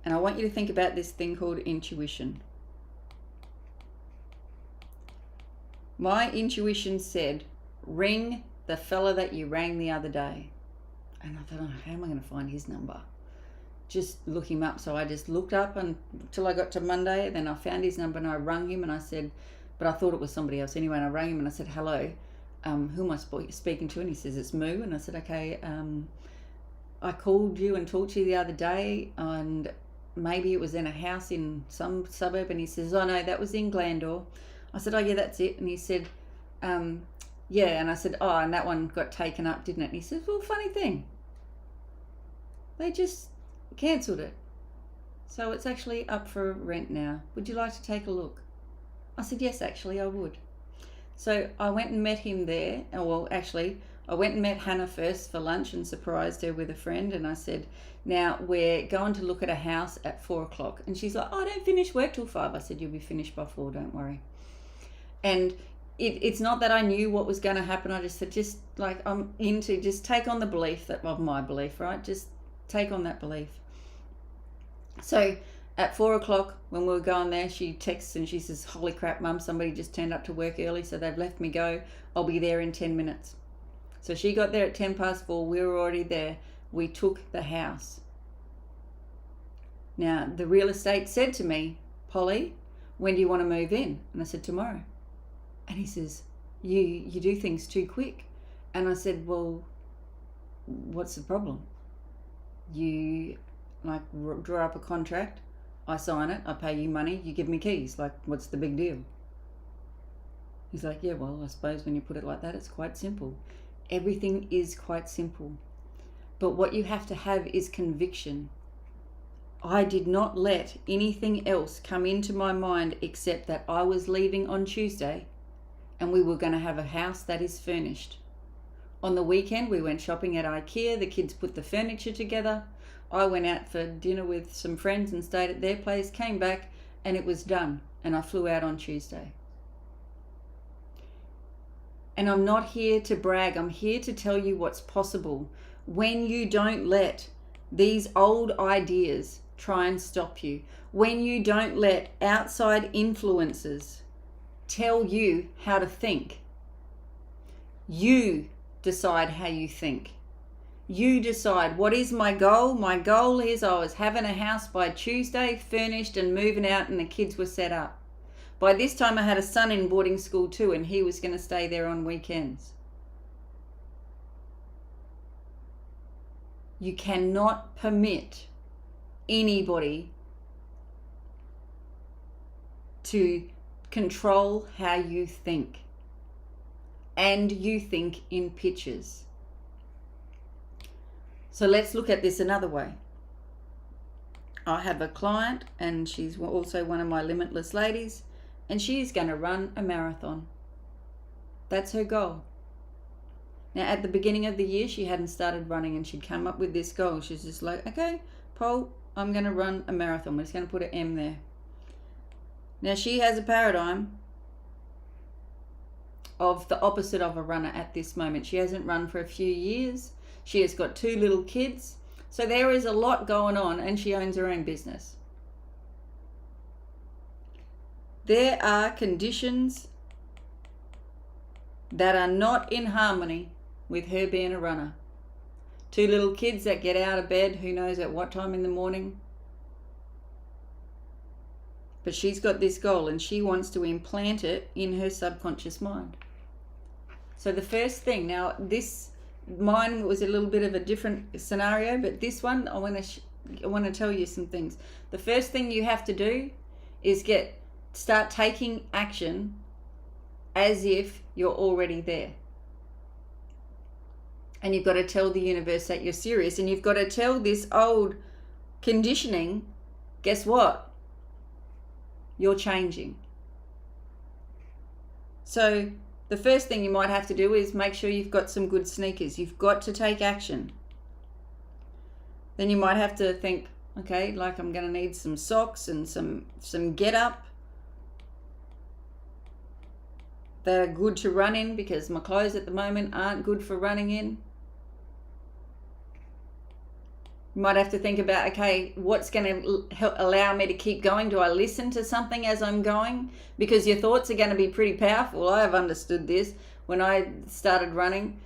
And I want you to think about this thing called intuition. My intuition said, ring the fella that you rang the other day. And I thought, oh, how am I going to find his number? Just look him up. So I just looked up until I got to Monday. Then I found his number and I rang him and I said, but I thought it was somebody else anyway. And I rang him and I said, hello, who am I speaking to? And he says, it's Moo. And I said, okay, I called you and talked to you the other day and maybe it was in a house in some suburb. And he says, oh no, that was in Glandore. I said, oh yeah, that's it. And he said, yeah. And I said, oh, and that one got taken up, didn't it? And he says, well, funny thing, they just cancelled it. So it's actually up for rent now. Would you like to take a look? I said, yes, actually I would. So I went and met him there. Well, actually, I went and met Hannah first for lunch and surprised her with a friend. And I said, now we're going to look at a house at 4 o'clock. And she's like, oh, I don't finish work till 5. I said, you'll be finished by 4, don't worry. And it's not that I knew what was going to happen. I just said, just like, I'm into, just take on the belief that of my belief, right? Just take on that belief. So at 4 o'clock when we were going there, she texts and she says, holy crap, Mum, somebody just turned up to work early, so they've left me go. I'll be there in 10 minutes. So she got there at 10 past 4. We were already there. We took the house. Now, the real estate said to me, Polly, when do you want to move in? And I said, tomorrow. And he says, you do things too quick. And I said, well, what's the problem? You like draw up a contract, I sign it, I pay you money, you give me keys. Like, what's the big deal? He's like, yeah, well, I suppose when you put it like that, it's quite simple. Everything is quite simple. But what you have to have is conviction. I did not let anything else come into my mind except that I was leaving on Tuesday and we were going to have a house that is furnished. On the weekend, we went shopping at IKEA. The kids put the furniture together. I went out for dinner with some friends and stayed at their place, came back, and it was done. And I flew out on Tuesday. And I'm not here to brag. I'm here to tell you what's possible when you don't let these old ideas try and stop you. When you don't let outside influences tell you how to think. You decide how you think. You decide, what is my goal? My goal is I was having a house by Tuesday, furnished and moving out, and the kids were set up. By this time I had a son in boarding school too, and he was going to stay there on weekends. You cannot permit anybody to control how you think. And you think in pictures. So let's look at this another way. I have a client, and she's also one of my limitless ladies, and she's going to run a marathon. That's her goal. Now, at the beginning of the year, she hadn't started running, and she'd come up with this goal. She's just like, okay, Paul, I'm going to run a marathon. We're just going to put an M there. Now, she has a paradigm of the opposite of a runner at this moment. She hasn't run for a few years. She has got 2 little kids. So there is a lot going on, and she owns her own business. There are conditions that are not in harmony with her being a runner. 2 little kids that get out of bed, who knows at what time in the morning. But she's got this goal, and she wants to implant it in her subconscious mind. So the first thing, now mine was a little bit of a different scenario, but this one, I want to tell you some things. The first thing you have to do is start taking action as if you're already there. And you've got to tell the universe that you're serious, and you've got to tell this old conditioning, guess what? You're changing. So the first thing you might have to do is make sure you've got some good sneakers. You've got to take action. Then you might have to think, okay, like I'm going to need some socks and some get up that are good to run in, because my clothes at the moment aren't good for running in. You might have to think about, okay, what's going to allow me to keep going? Do I listen to something as I'm going? Because your thoughts are going to be pretty powerful. I have understood this when I started running.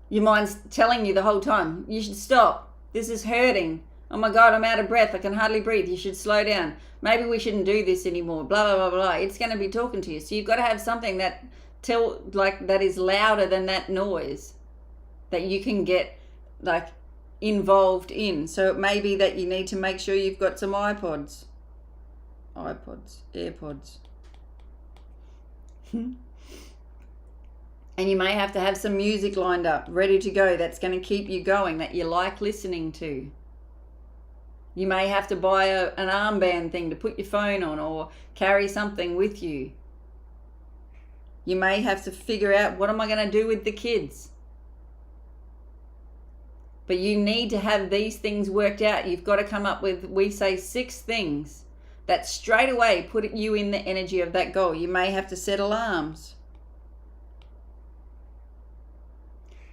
Your mind's telling you the whole time, you should stop. This is hurting. Oh my God, I'm out of breath. I can hardly breathe. You should slow down. Maybe we shouldn't do this anymore. Blah, blah, blah, blah. It's going to be talking to you. So you've got to have something that is louder than that noise, that you can get involved in. So it may be that you need to make sure you've got some AirPods. And you may have to have some music lined up, ready to go, that's going to keep you going, that you like listening to. You may have to buy an armband thing to put your phone on, or carry something with you. You may have to figure out, what am I going to do with the kids? But you need to have these things worked out. You've got to come up with, we say, 6 things that straight away put you in the energy of that goal. You may have to set alarms.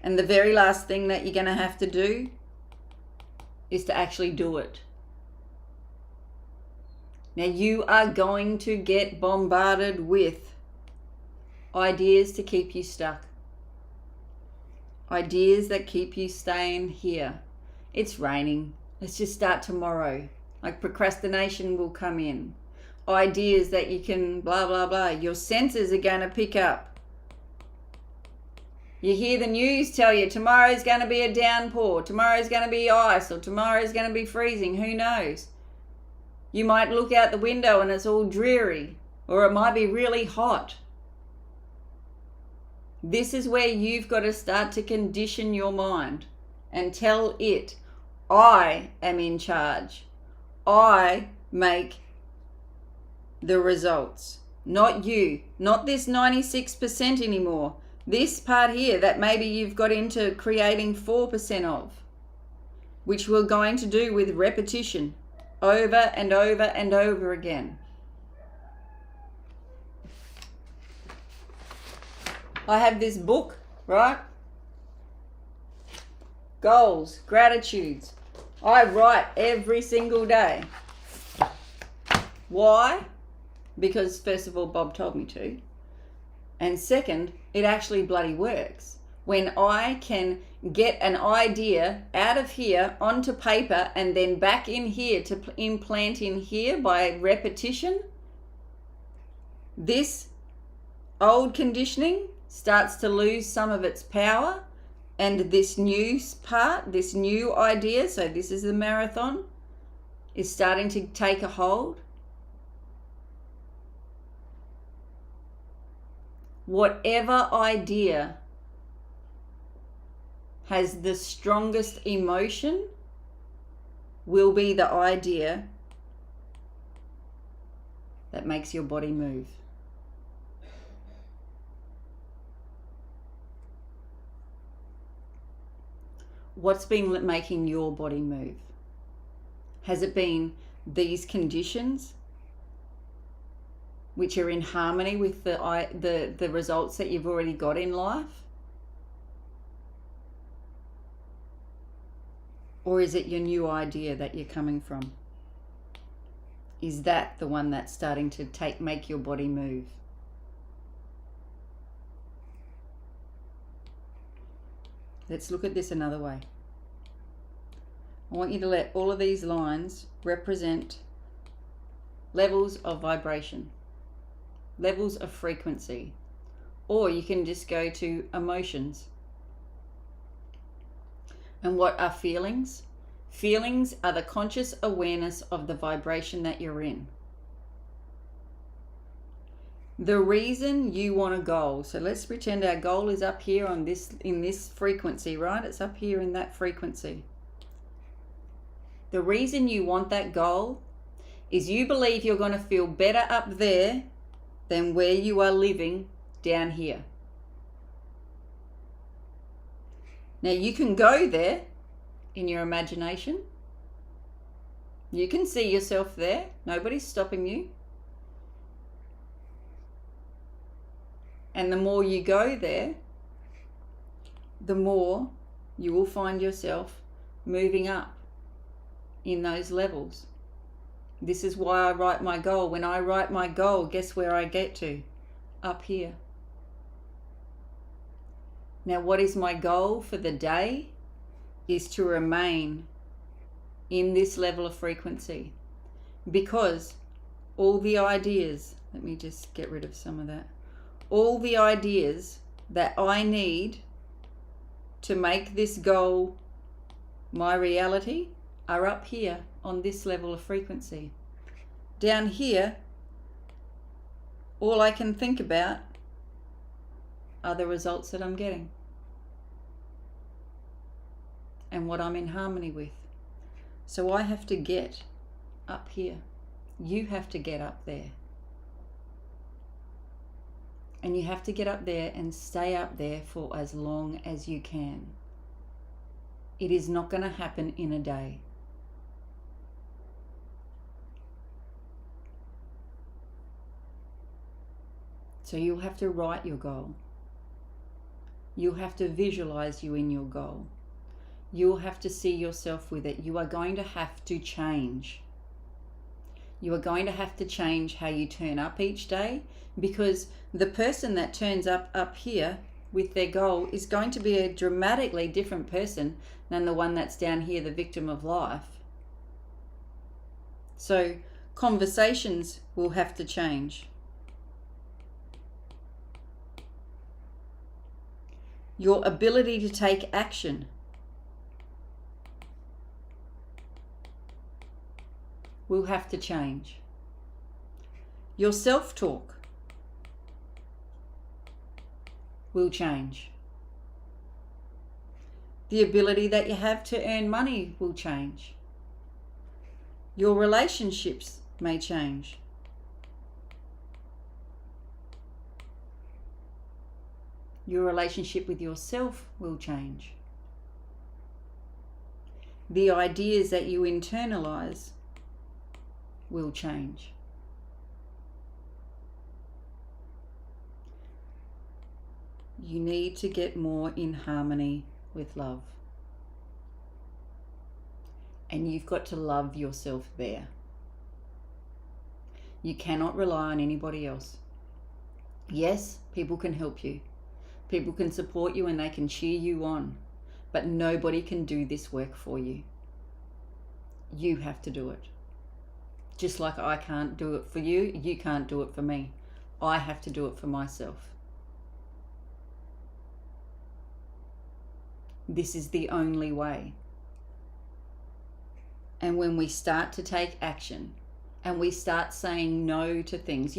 And the very last thing that you're going to have to do is to actually do it. Now, you are going to get bombarded with ideas to keep you stuck. Ideas that keep you staying here. It's raining. Let's just start tomorrow. Like procrastination will come in. Ideas that you can blah, blah, blah. Your senses are going to pick up. You hear the news tell you tomorrow's going to be a downpour, tomorrow's going to be ice, or tomorrow's going to be freezing. Who knows? You might look out the window and it's all dreary, or it might be really hot. This is where you've got to start to condition your mind and tell it, I am in charge. I make the results, not you, not this 96% anymore. This part here that maybe you've got into creating 4% of, which we're going to do with repetition over and over and over again. I have this book, right? Goals, gratitudes. I write every single day. Why? Because first of all, Bob told me to. And second, it actually bloody works. When I can get an idea out of here onto paper and then back in here to implant in here by repetition, this old conditioning starts to lose some of its power, and this new part, this new idea, so this is the marathon, is starting to take a hold, whatever idea has the strongest emotion will be the idea that makes your body move. What's been making your body move? Has it been these conditions which are in harmony with the results that you've already got in life? Or is it your new idea that you're coming from? Is that the one that's starting to make your body move? Let's look at this another way. I want you to let all of these lines represent levels of vibration, levels of frequency, or you can just go to emotions. And what are feelings? Feelings are the conscious awareness of the vibration that you're in. The reason you want a goal, so let's pretend our goal is up here in this frequency, right? It's up here in that frequency. The reason you want that goal is you believe you're going to feel better up there than where you are living down here. Now you can go there in your imagination. You can see yourself there. Nobody's stopping you. And the more you go there, the more you will find yourself moving up in those levels. This is why I write my goal. When I write my goal, guess where I get to? Up here. Now, what is my goal for the day? Is to remain in this level of frequency. Because all the ideas, let me just get rid of some of that. All the ideas that I need to make this goal my reality are up here on this level of frequency. Down here, all I can think about are the results that I'm getting and what I'm in harmony with. So I have to get up here. You have to get up there. And you have to get up there and stay up there for as long as you can. It is not going to happen in a day. So you'll have to write your goal. You'll have to visualize you in your goal. You'll have to see yourself with it. You are going to have to change. You are going to have to change how you turn up each day, because the person that turns up here with their goal is going to be a dramatically different person than the one that's down here, the victim of life. So conversations will have to change. Your ability to take action will have to change. Your self-talk will change. The ability that you have to earn money will change. Your relationships may change. Your relationship with yourself will change. The ideas that you internalize will change. You need to get more in harmony with love. And you've got to love yourself there. You cannot rely on anybody else. Yes, people can help you. People can support you and they can cheer you on. But nobody can do this work for you. You have to do it. Just like I can't do it for you, you can't do it for me. I have to do it for myself. This is the only way. And when we start to take action and we start saying no to things,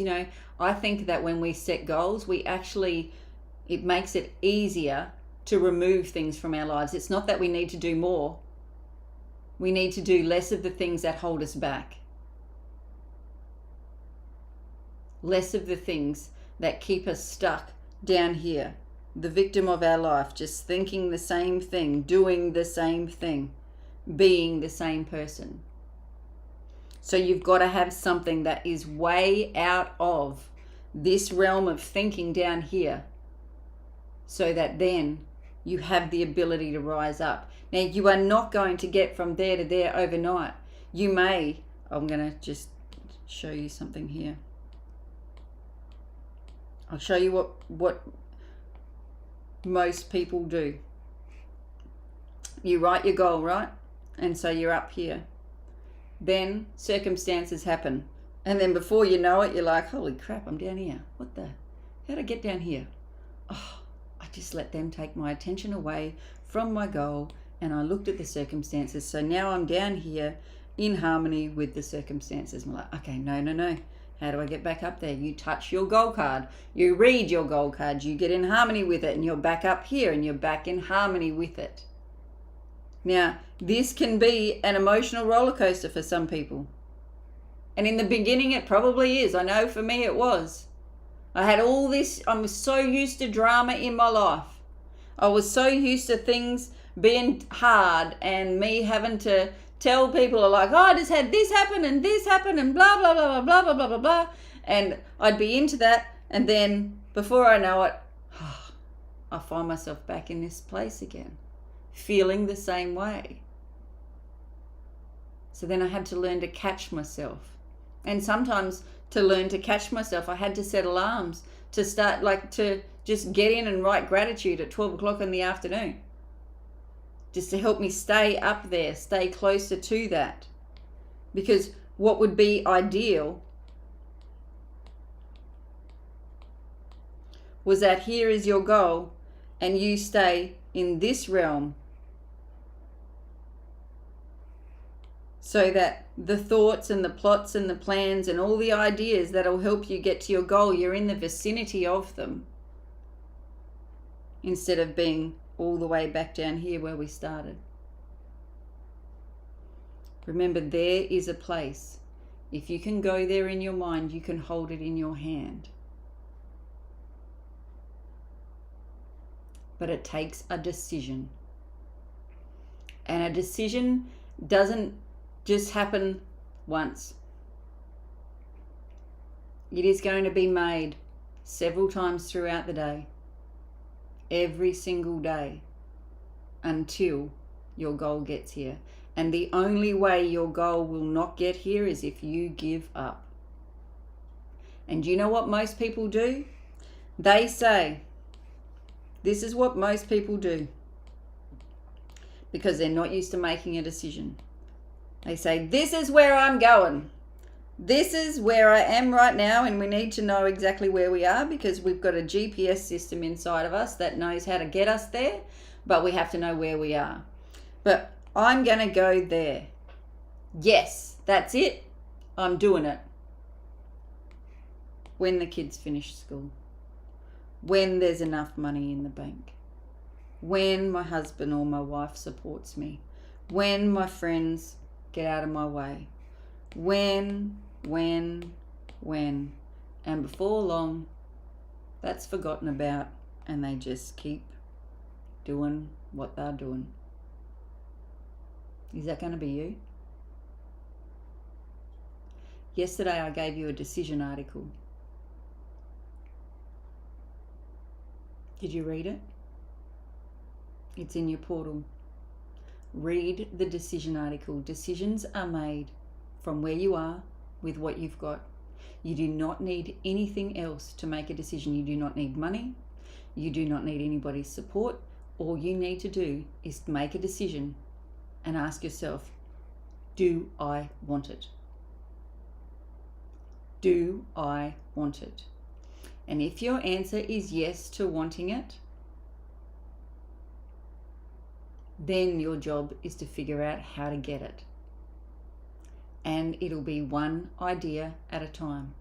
I think that when we set goals, it makes it easier to remove things from our lives. It's not that we need to do more. We need to do less of the things that hold us back. Less of the things that keep us stuck down here. The victim of our life, just thinking the same thing, doing the same thing, being the same person. So you've got to have something that is way out of this realm of thinking down here, so that then you have the ability to rise up. Now, you are not going to get from there to there overnight. I'm going to just show you something here. I'll show you what most people do. You write your goal, right? And so you're up here. Then circumstances happen. And then before you know it, you're like, holy crap, I'm down here. How'd I get down here? Oh, I just let them take my attention away from my goal, and I looked at the circumstances. So now I'm down here in harmony with the circumstances. I'm like, okay, no. How do I get back up there? You touch your goal card. You read your goal card. You get in harmony with it, and you're back up here, and you're back in harmony with it. Now, this can be an emotional roller coaster for some people. And in the beginning, it probably is. I know for me it was. I had all this, I was so used to drama in my life. I was so used to things being hard and me having to tell people like, oh, I just had this happen and blah, blah, blah, blah, blah, blah, blah, blah, blah. And I'd be into that. And then before I know it, I find myself back in this place again, feeling the same way. So then I had to learn to catch myself. And sometimes to learn to catch myself, I had to set alarms to start, to just get in and write gratitude at 12 o'clock in the afternoon. Just to help me stay up there, stay closer to that. Because what would be ideal was that here is your goal and you stay in this realm, so that the thoughts and the plots and the plans and all the ideas that'll help you get to your goal, you're in the vicinity of them, instead of being all the way back down here where we started. Remember, there is a place. If you can go there in your mind, you can hold it in your hand. But it takes a decision. And a decision doesn't just happen once. It is going to be made several times throughout the day, every single day, until your goal gets here. And the only way your goal will not get here is if you give up. And you know what most people do? They say, this is what most people do, because they're not used to making a decision. They say, this is where I'm going. This is where I am right now, and we need to know exactly where we are, because we've got a GPS system inside of us that knows how to get us there, but we have to know where we are. But I'm going to go there. Yes, that's it. I'm doing it. When the kids finish school. When there's enough money in the bank. When my husband or my wife supports me. When my friends get out of my way. When. And before long, that's forgotten about, and they just keep doing what they're doing. Is that going to be you? Yesterday I gave you a decision article. Did you read it? It's in your portal. Read the decision article. Decisions are made from where you are with what you've got. You do not need anything else to make a decision. You do not need money. You do not need anybody's support. All you need to do is make a decision and ask yourself, do I want it? Do I want it? And if your answer is yes to wanting it, then your job is to figure out how to get it. and it'll be one idea at a time.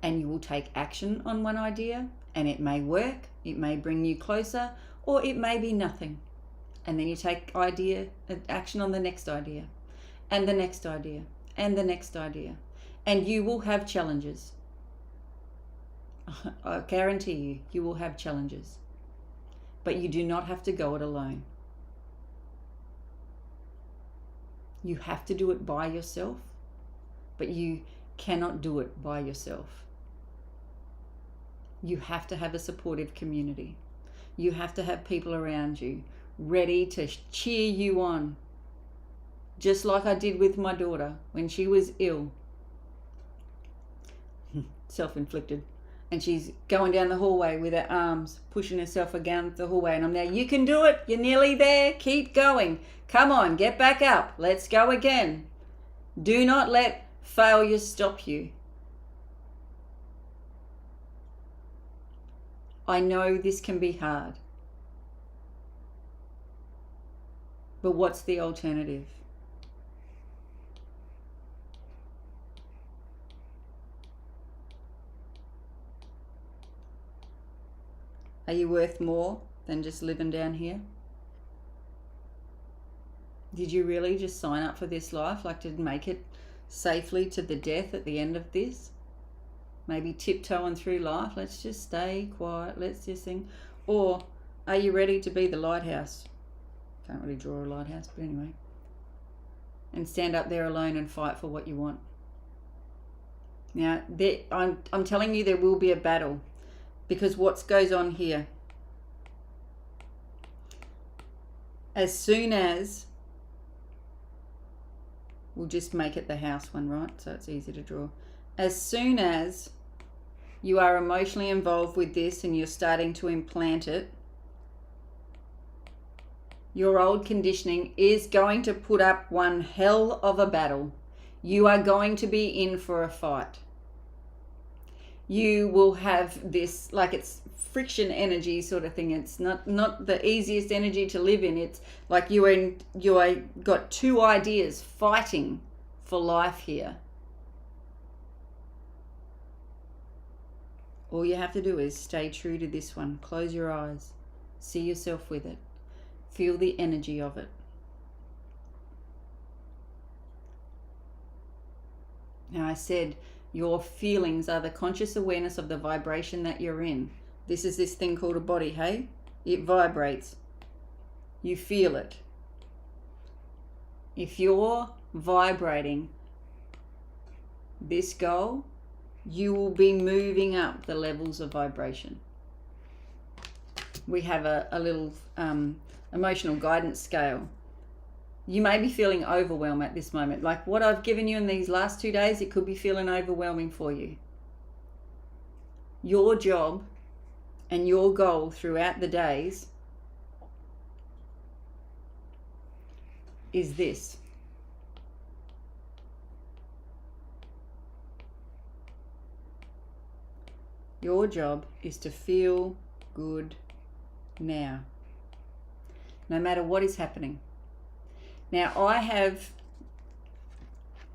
And you will take action on one idea, and it may work, it may bring you closer, or it may be nothing. And then you take action on the next idea, and the next idea, and the next idea. And you will have challenges. I guarantee you, you will have challenges. But you do not have to go it alone. You have to do it by yourself, but you cannot do it by yourself. You have to have a supportive community. You have to have people around you ready to cheer you on. Just like I did with my daughter when she was ill. Self-inflicted. And she's going down the hallway with her arms, pushing herself down the hallway. And I'm there, you can do it. You're nearly there. Keep going. Come on, get back up. Let's go again. Do not let failure stop you. I know this can be hard. But what's the alternative? Are you worth more than just living down here? Did you really just sign up for this life, like to make it safely to the death at the end of this? Maybe tiptoeing through life, let's just stay quiet, let's just sing. Or are you ready to be the lighthouse? Can't really draw a lighthouse, but anyway. And stand up there alone and fight for what you want. Now, I'm telling you, there will be a battle. Because what goes on here, as soon as, we'll just make it the house one, right? So it's easy to draw. As soon as you are emotionally involved with this and you're starting to implant it, your old conditioning is going to put up one hell of a battle. You are going to be in for a fight. You will have this, like it's friction energy sort of thing. It's not the easiest energy to live in. It's like you got two ideas fighting for life here. All you have to do is stay true to this one. Close your eyes. See yourself with it. Feel the energy of it. Now I said, your feelings are the conscious awareness of the vibration that you're in. This is this thing called a body, hey? It vibrates. You feel it. If you're vibrating this goal, you will be moving up the levels of vibration. We have a little emotional guidance scale. You may be feeling overwhelmed at this moment. Like what I've given you in these last 2 days, it could be feeling overwhelming for you. Your job and your goal throughout the days is this. Your job is to feel good now, no matter what is happening. Now, I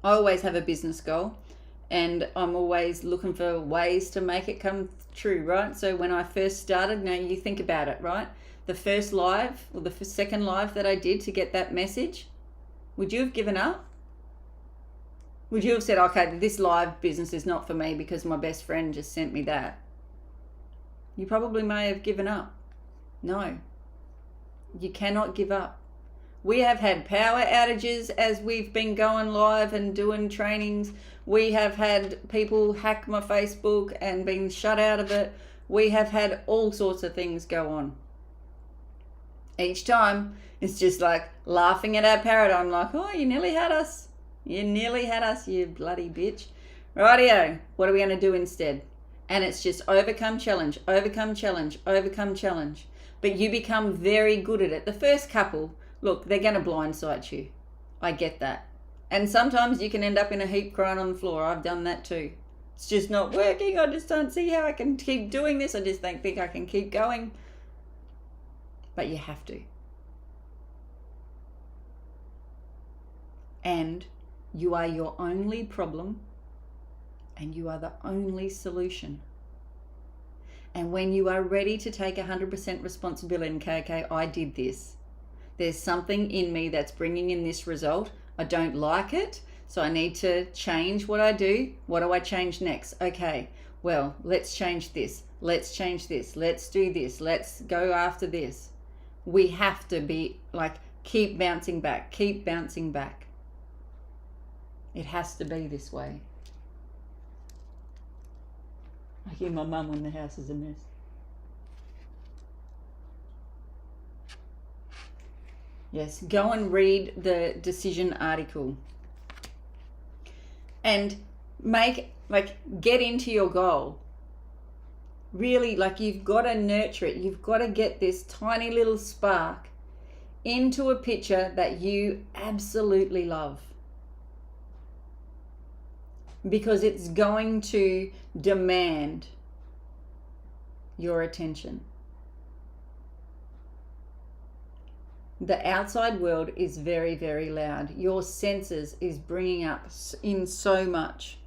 always have a business goal, and I'm always looking for ways to make it come true, right? So when I first started, now you think about it, right? The first live or the second live that I did to get that message, would you have given up? Would you have said, okay, this live business is not for me because my best friend just sent me that? You probably may have given up. No, you cannot give up. We have had power outages as we've been going live and doing trainings. We have had people hack my Facebook and been shut out of it. We have had all sorts of things go on. Each time, it's just like laughing at our paradigm, like, oh, you nearly had us. You nearly had us, you bloody bitch. Rightio, what are we going to do instead? And it's just overcome challenge, overcome challenge, overcome challenge. But you become very good at it. The first couple, look, they're going to blindside you. I get that. And sometimes you can end up in a heap crying on the floor. I've done that too. It's just not working. I just don't see how I can keep doing this. I just don't think I can keep going. But you have to. And You are your only problem, and you are the only solution. And when you are ready to take 100% responsibility and okay, I did this. There's something in me that's bringing in this result. I don't like it, so I need to change what I do. What do I change next? Okay, well, let's change this. Let's change this. Let's do this. Let's go after this. We have to be like, keep bouncing back. Keep bouncing back. It has to be this way. I hear my mum when the house is a mess. Yes, go and read the decision article. And get into your goal. Really, you've got to nurture it. You've got to get this tiny little spark into a picture that you absolutely love. Because it's going to demand your attention. The outside world is very, very loud. Your senses is bringing up in so much.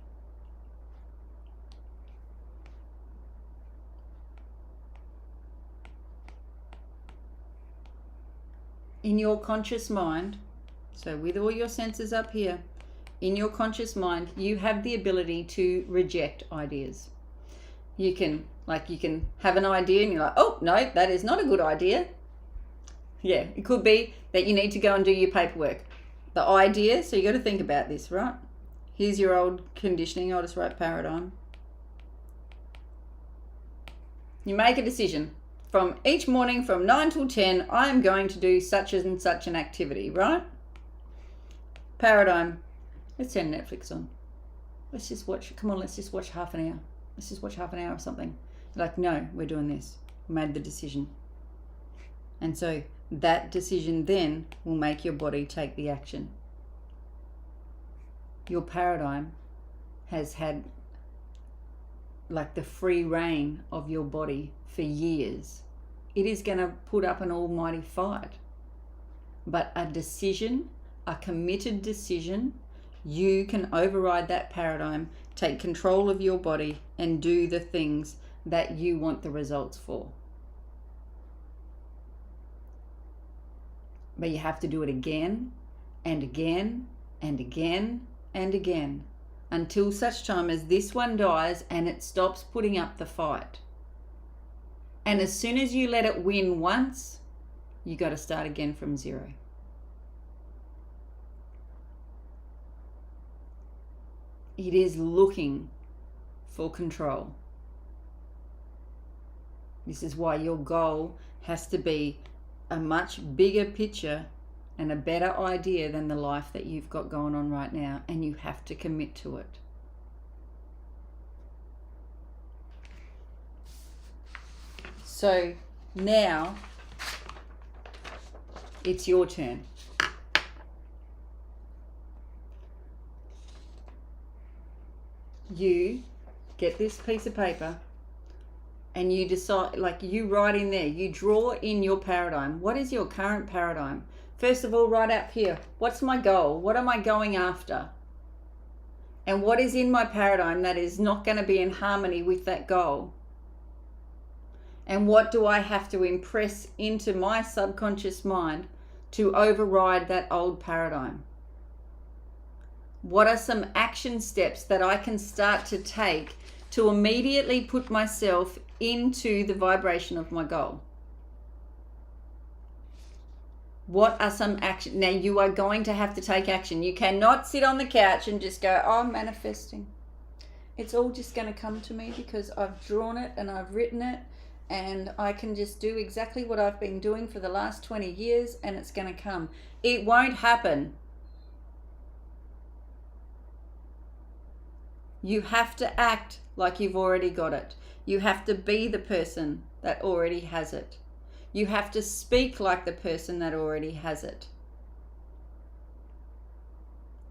In your conscious mind, so with all your senses up here, in your conscious mind, you have the ability to reject ideas. You can have an idea and you're like, oh, no, that is not a good idea. Yeah, it could be that you need to go and do your paperwork. The idea, so you got to think about this, right? Here's your old conditioning. I'll just write paradigm. You make a decision. From each morning from 9 till 10, I am going to do such and such an activity, right? Paradigm. Let's turn Netflix on. Let's just watch half an hour. Let's just watch half an hour of something. Like, no, we're doing this. We made the decision. And so that decision then will make your body take the action. Your paradigm has had the free reign of your body for years. It is going to put up an almighty fight. But a decision, a committed decision, you can override that paradigm, take control of your body, and do the things that you want the results for. But you have to do it again and again and again and again until such time as this one dies and it stops putting up the fight. And as soon as you let it win once, you got to start again from zero. It is looking for control. This is why your goal has to be a much bigger picture and a better idea than the life that you've got going on right now, and you have to commit to it. So now it's your turn. You get this piece of paper and you decide, you write in there, you draw in your paradigm. What is your current paradigm? First of all, write up here, what's my goal? What am I going after? And what is in my paradigm that is not going to be in harmony with that goal? And what do I have to impress into my subconscious mind to override that old paradigm? What are some action steps that I can start to take to immediately put myself into the vibration of my goal? What are some action? Now you are going to have to take action. You cannot sit on the couch and just go, oh, I'm manifesting. It's all just going to come to me because I've drawn it and I've written it and I can just do exactly what I've been doing for the last 20 years and it's going to come. It won't happen. You have to act like you've already got it. You have to be the person that already has it. You have to speak like the person that already has it.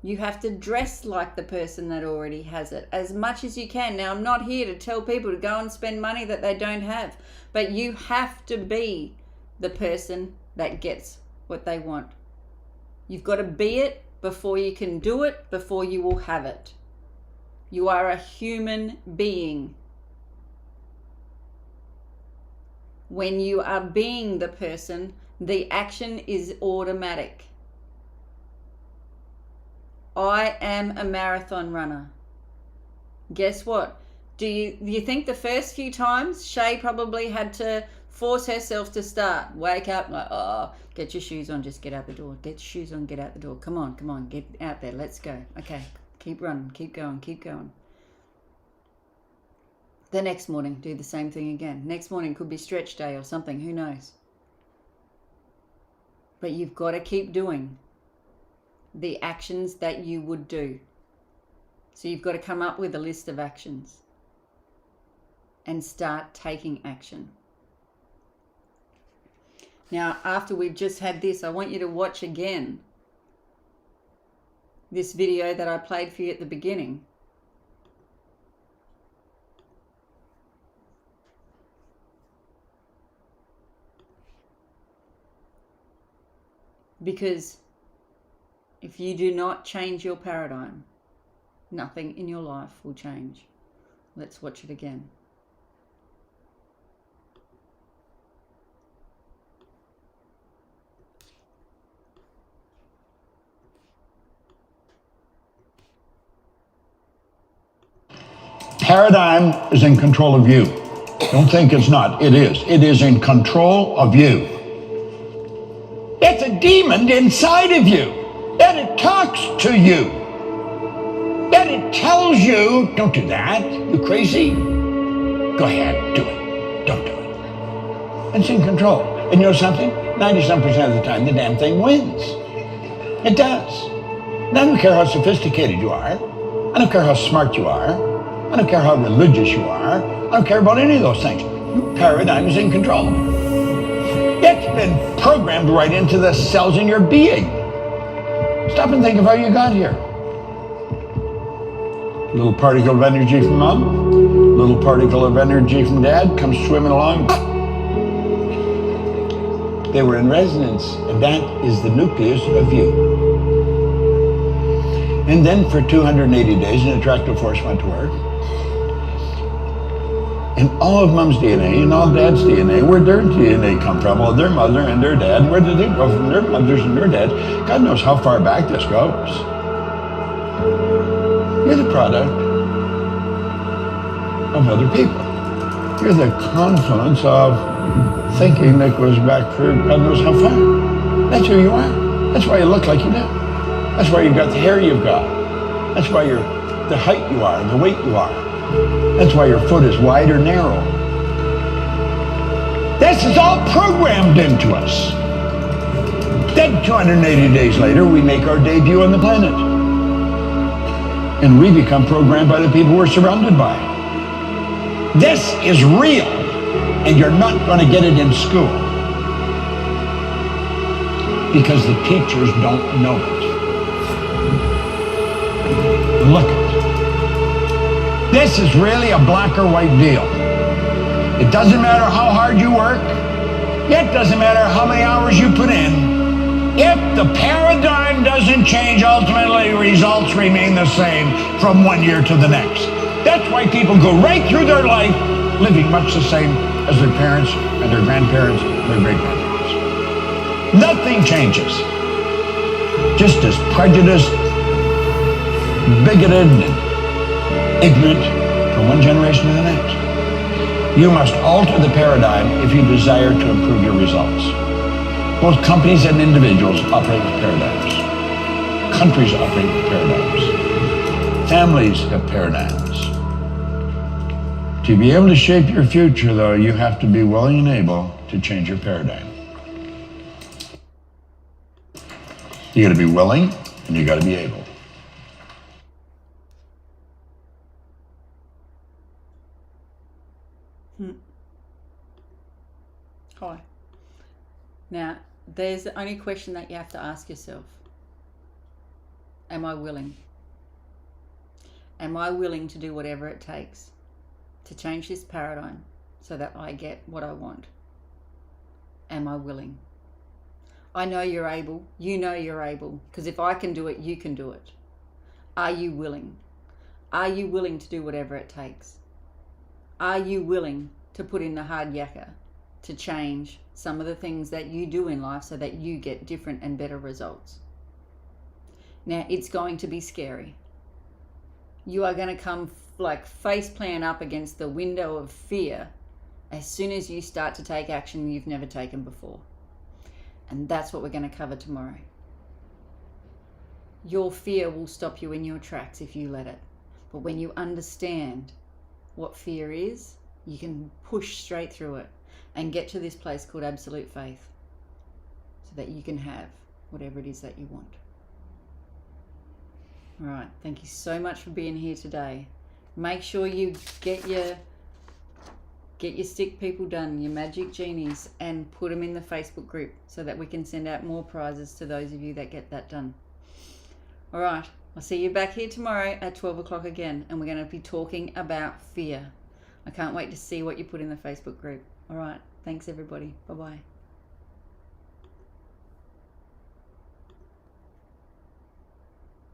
You have to dress like the person that already has it as much as you can. Now, I'm not here to tell people to go and spend money that they don't have, but you have to be the person that gets what they want. You've got to be it before you can do it, before you will have it. You are a human being. When you are being the person, the action is automatic. I am a marathon runner. Guess what? Do you think the first few times Shay probably had to force herself to start? Wake up, like, oh, get your shoes on, just get out the door. Get your shoes on, get out the door. Come on, get out there, let's go. Okay, keep running, keep going. The next morning, do the same thing again. Next morning could be stretch day or something, who knows? But you've got to keep doing the actions that you would do. So you've got to come up with a list of actions and start taking action. Now, after we've just had this, I want you to watch again this video that I played for you at the beginning. Because if you do not change your paradigm, nothing in your life will change. Let's watch it again. Paradigm is in control of you. Don't think it's not. It is. It is in control of you. It's a demon inside of you. And it talks to you. And it tells you, don't do that. You crazy? Go ahead, do it. Don't do it. And it's in control. And you know something? 97% of the time, the damn thing wins. It does. And I don't care how sophisticated you are. I don't care how smart you are. I don't care how religious you are. I don't care about any of those things. Your paradigm is in control. It's been programmed right into the cells in your being. Stop and think of how you got here. Little particle of energy from mom, little particle of energy from dad comes swimming along. They were in resonance, and that is the nucleus of you. And then for 280 days, an attractive force went to work. And all of mom's DNA and all dad's DNA, where'd their DNA come from? Well, their mother and their dad, where did they go from? Their mothers and their dads. God knows how far back this goes. You're the product of other people. You're the confluence of thinking that goes back for God knows how far. That's who you are. That's why you look like you do. That's why you've got the hair you've got. That's why you're the height you are, the weight you are. That's why your foot is wide or narrow. This is all programmed into us. Then 280 days later, we make our debut on the planet. And we become programmed by the people we're surrounded by. This is real, and you're not going to get it in school. Because the teachers don't know it. Look at it. This is really a black or white deal. It doesn't matter how hard you work. It doesn't matter how many hours you put in. If the paradigm doesn't change, ultimately results remain the same from one year to the next. That's why people go right through their life living much the same as their parents and their grandparents and their great-grandparents. Nothing changes. Just as prejudiced, bigoted, and ignorant from one generation to the next. You must alter the paradigm if you desire to improve your results. Both companies and individuals operate with paradigms. Countries operate with paradigms. Families have paradigms. To be able to shape your future, though, you have to be willing and able to change your paradigm. You got to be willing and you got to be able. Hi. Now, there's the only question that you have to ask yourself. Am I willing? Am I willing to do whatever it takes to change this paradigm so that I get what I want? Am I willing? I know you're able. You know you're able. Because if I can do it, you can do it. Are you willing? Are you willing to do whatever it takes? Are you willing to put in the hard yakka to change some of the things that you do in life so that you get different and better results? Now, it's going to be scary. You are going to come like face plant up against the window of fear as soon as you start to take action you've never taken before. And that's what we're going to cover tomorrow. Your fear will stop you in your tracks if you let it. But when you understand what fear is, you can push straight through it and get to this place called absolute faith so that you can have whatever it is that you want. All right, thank you so much for being here today. Make sure you get your stick people done, your magic genies, and put them in the Facebook group so that we can send out more prizes to those of you that get that done. All right, I'll see you back here tomorrow at 12 o'clock again, and we're going to be talking about fear. I can't wait to see what you put in the Facebook group. All right, thanks everybody. Bye-bye.